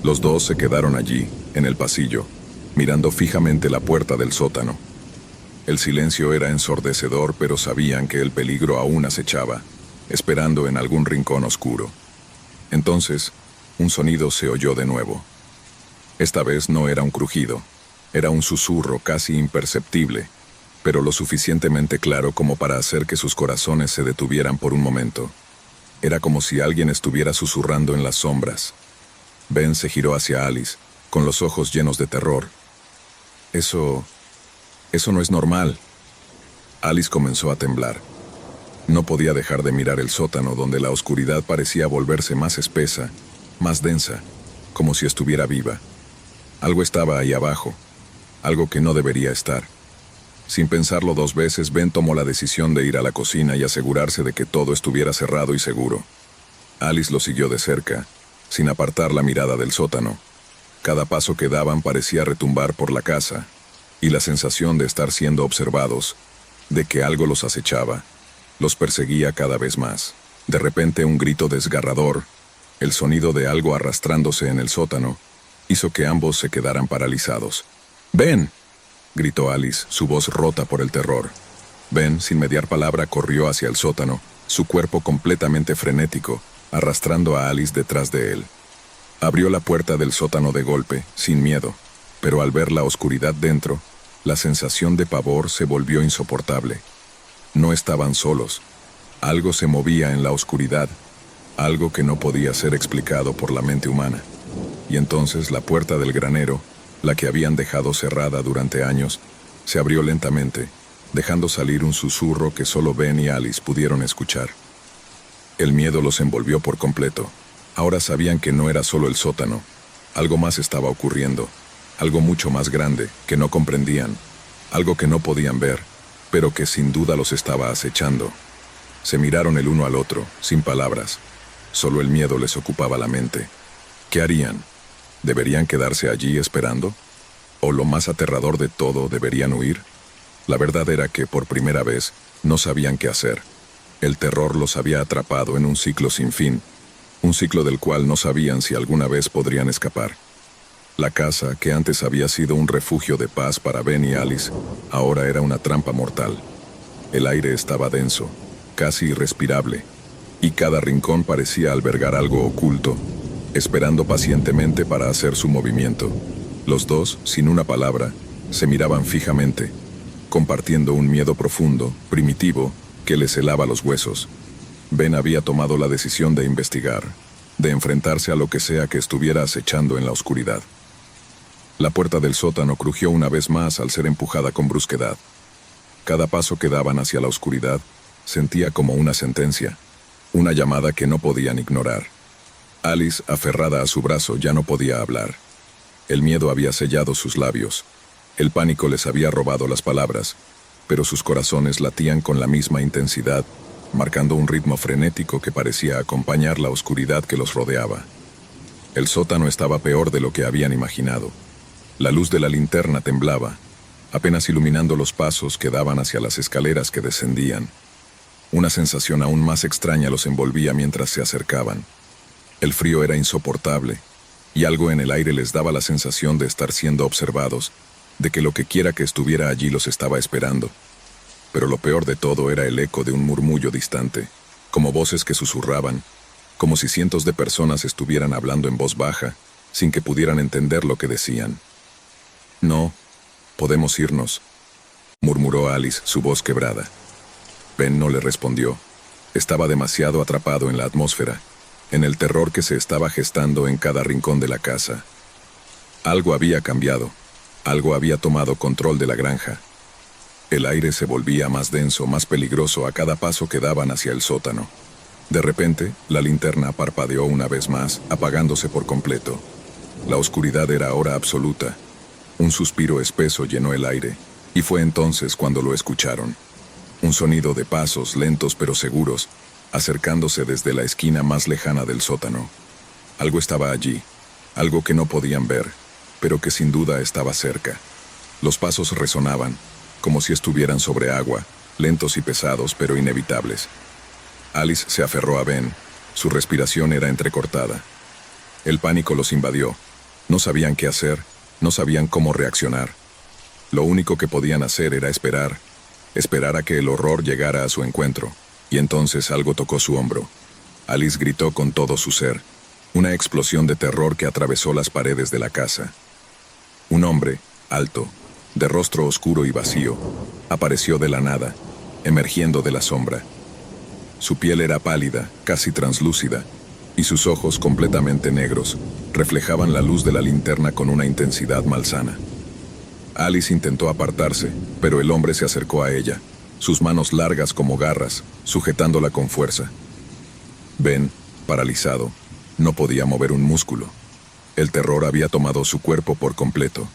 Speaker 1: Los dos se quedaron allí, en el pasillo, mirando fijamente la puerta del sótano. El silencio era ensordecedor, pero sabían que el peligro aún acechaba, esperando en algún rincón oscuro. Entonces, un sonido se oyó de nuevo. Esta vez no era un crujido, era un susurro casi imperceptible, pero lo suficientemente claro como para hacer que sus corazones se detuvieran por un momento. Era como si alguien estuviera susurrando en las sombras. Ben se giró hacia Alice, con los ojos llenos de terror. Eso no es normal». Alice comenzó a temblar. No podía dejar de mirar el sótano donde la oscuridad parecía volverse más espesa, más densa, como si estuviera viva. Algo estaba ahí abajo, algo que no debería estar. Sin pensarlo dos veces, Ben tomó la decisión de ir a la cocina y asegurarse de que todo estuviera cerrado y seguro. Alice lo siguió de cerca, sin apartar la mirada del sótano. Cada paso que daban parecía retumbar por la casa, y la sensación de estar siendo observados, de que algo los acechaba, los perseguía cada vez más. De repente un grito desgarrador, el sonido de algo arrastrándose en el sótano, hizo que ambos se quedaran paralizados. «¡Ben!», gritó Alice, su voz rota por el terror. Ben, sin mediar palabra, corrió hacia el sótano, su cuerpo completamente frenético, arrastrando a Alice detrás de él. Abrió la puerta del sótano de golpe, sin miedo, pero al ver la oscuridad dentro, la sensación de pavor se volvió insoportable. No estaban solos. Algo se movía en la oscuridad, algo que no podía ser explicado por la mente humana. Y entonces la puerta del granero, la que habían dejado cerrada durante años, se abrió lentamente, dejando salir un susurro que solo Ben y Alice pudieron escuchar. El miedo los envolvió por completo. Ahora sabían que no era solo el sótano. Algo más estaba ocurriendo, algo mucho más grande, que no comprendían, algo que no podían ver, pero que sin duda los estaba acechando. Se miraron el uno al otro, sin palabras. Solo el miedo les ocupaba la mente. ¿Qué harían? ¿Deberían quedarse allí esperando? ¿O lo más aterrador de todo, deberían huir? La verdad era que, por primera vez, no sabían qué hacer. El terror los había atrapado en un ciclo sin fin, un ciclo del cual no sabían si alguna vez podrían escapar. La casa, que antes había sido un refugio de paz para Ben y Alice, ahora era una trampa mortal. El aire estaba denso, casi irrespirable, y cada rincón parecía albergar algo oculto, esperando pacientemente para hacer su movimiento. Los dos, sin una palabra, se miraban fijamente, compartiendo un miedo profundo, primitivo, que les helaba los huesos. Ben había tomado la decisión de investigar, de enfrentarse a lo que sea que estuviera acechando en la oscuridad. La puerta del sótano crujió una vez más al ser empujada con brusquedad. Cada paso que daban hacia la oscuridad sentía como una sentencia, una llamada que no podían ignorar. Alice, aferrada a su brazo, ya no podía hablar. El miedo había sellado sus labios. El pánico les había robado las palabras, pero sus corazones latían con la misma intensidad, marcando un ritmo frenético que parecía acompañar la oscuridad que los rodeaba. El sótano estaba peor de lo que habían imaginado. La luz de la linterna temblaba, apenas iluminando los pasos que daban hacia las escaleras que descendían. Una sensación aún más extraña los envolvía mientras se acercaban. El frío era insoportable, y algo en el aire les daba la sensación de estar siendo observados, de que lo que quiera que estuviera allí los estaba esperando. Pero lo peor de todo era el eco de un murmullo distante, como voces que susurraban, como si cientos de personas estuvieran hablando en voz baja, sin que pudieran entender lo que decían. «No, podemos irnos», murmuró Alice, su voz quebrada. Ben no le respondió. Estaba demasiado atrapado en la atmósfera. en el terror que se estaba gestando en cada rincón de la casa. Algo había cambiado, algo había tomado control de la granja. El aire se volvía más denso, más peligroso a cada paso que daban hacia el sótano. De repente, la linterna parpadeó una vez más, apagándose por completo. La oscuridad era ahora absoluta. Un suspiro espeso llenó el aire, y fue entonces cuando lo escucharon. Un sonido de pasos lentos pero seguros, acercándose desde la esquina más lejana del sótano. Algo estaba allí, algo que no podían ver, pero que sin duda estaba cerca. Los pasos resonaban, como si estuvieran sobre agua, lentos y pesados pero inevitables. Alice se aferró a Ben. Su respiración era entrecortada. El pánico los invadió. No sabían qué hacer, no sabían cómo reaccionar. Lo único que podían hacer era esperar a que el horror llegara a su encuentro, y entonces algo tocó su hombro. Alice gritó con todo su ser, una explosión de terror que atravesó las paredes de la casa. Un hombre, alto, de rostro oscuro y vacío, apareció de la nada, emergiendo de la sombra. Su piel era pálida, casi translúcida, y sus ojos, completamente negros, reflejaban la luz de la linterna con una intensidad malsana. Alice intentó apartarse, pero el hombre se acercó a ella, sus manos largas como garras, sujetándola con fuerza. Ben, paralizado, no podía mover un músculo. El terror había tomado su cuerpo por completo.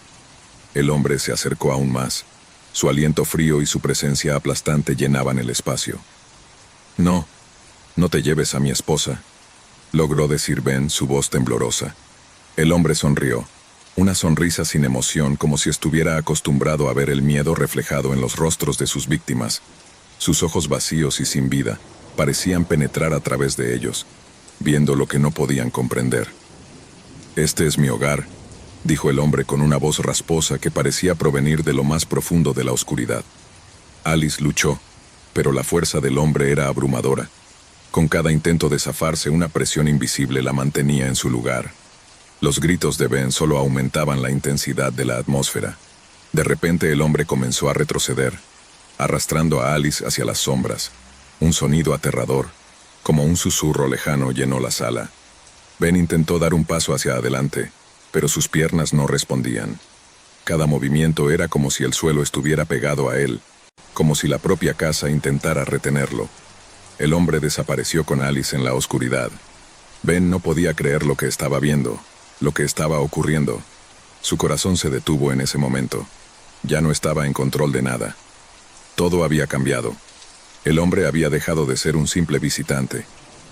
Speaker 1: El hombre se acercó aún más. Su aliento frío y su presencia aplastante llenaban el espacio. «No, no te lleves a mi esposa», logró decir Ben, su voz temblorosa. El hombre sonrió, una sonrisa sin emoción, como si estuviera acostumbrado a ver el miedo reflejado en los rostros de sus víctimas. Sus ojos vacíos y sin vida parecían penetrar a través de ellos, viendo lo que no podían comprender. «Este es mi hogar», dijo el hombre con una voz rasposa que parecía provenir de lo más profundo de la oscuridad. Alice luchó, pero la fuerza del hombre era abrumadora. Con cada intento de zafarse, una presión invisible la mantenía en su lugar. Los gritos de Ben solo aumentaban la intensidad de la atmósfera. De repente el hombre comenzó a retroceder, arrastrando a Alice hacia las sombras. Un sonido aterrador, como un susurro lejano, llenó la sala. Ben intentó dar un paso hacia adelante, pero sus piernas no respondían. Cada movimiento era como si el suelo estuviera pegado a él, como si la propia casa intentara retenerlo. El hombre desapareció con Alice en la oscuridad. Ben no podía creer lo que estaba viendo, lo que estaba ocurriendo. Su corazón se detuvo en ese momento. Ya no estaba en control de nada. Todo había cambiado. El hombre había dejado de ser un simple visitante,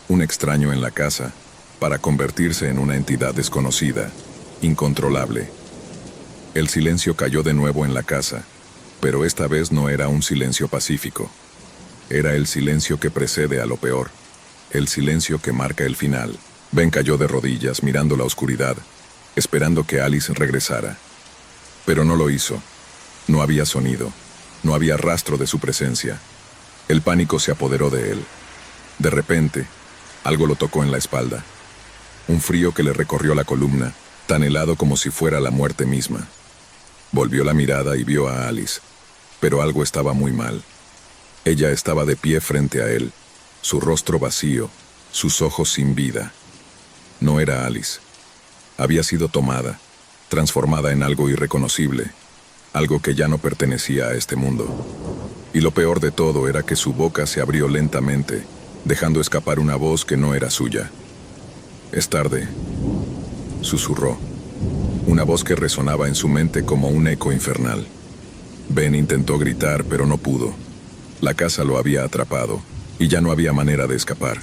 Speaker 1: un extraño en la casa, para convertirse en una entidad desconocida, incontrolable. El silencio cayó de nuevo en la casa, pero esta vez no era un silencio pacífico. Era el silencio que precede a lo peor, el silencio que marca el final. Ben cayó de rodillas mirando la oscuridad, esperando que Alice regresara. Pero no lo hizo. No había sonido, no había rastro de su presencia. El pánico se apoderó de él. De repente, algo lo tocó en la espalda. Un frío que le recorrió la columna, tan helado como si fuera la muerte misma. Volvió la mirada y vio a Alice, pero algo estaba muy mal. Ella estaba de pie frente a él, su rostro vacío, sus ojos sin vida. No era Alice. Había sido tomada, transformada en algo irreconocible, algo que ya no pertenecía a este mundo. Y lo peor de todo era que su boca se abrió lentamente, dejando escapar una voz que no era suya. «Es tarde», susurró. Una voz que resonaba en su mente como un eco infernal. Ben intentó gritar, pero no pudo. La casa lo había atrapado, y ya no había manera de escapar.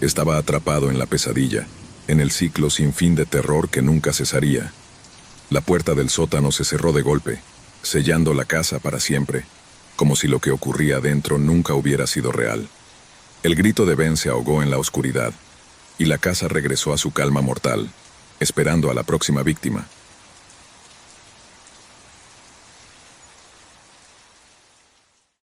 Speaker 1: Estaba atrapado en la pesadilla, en el ciclo sin fin de terror que nunca cesaría. La puerta del sótano se cerró de golpe, sellando la casa para siempre, como si lo que ocurría dentro nunca hubiera sido real. El grito de Ben se ahogó en la oscuridad, y la casa regresó a su calma mortal, esperando a la próxima víctima.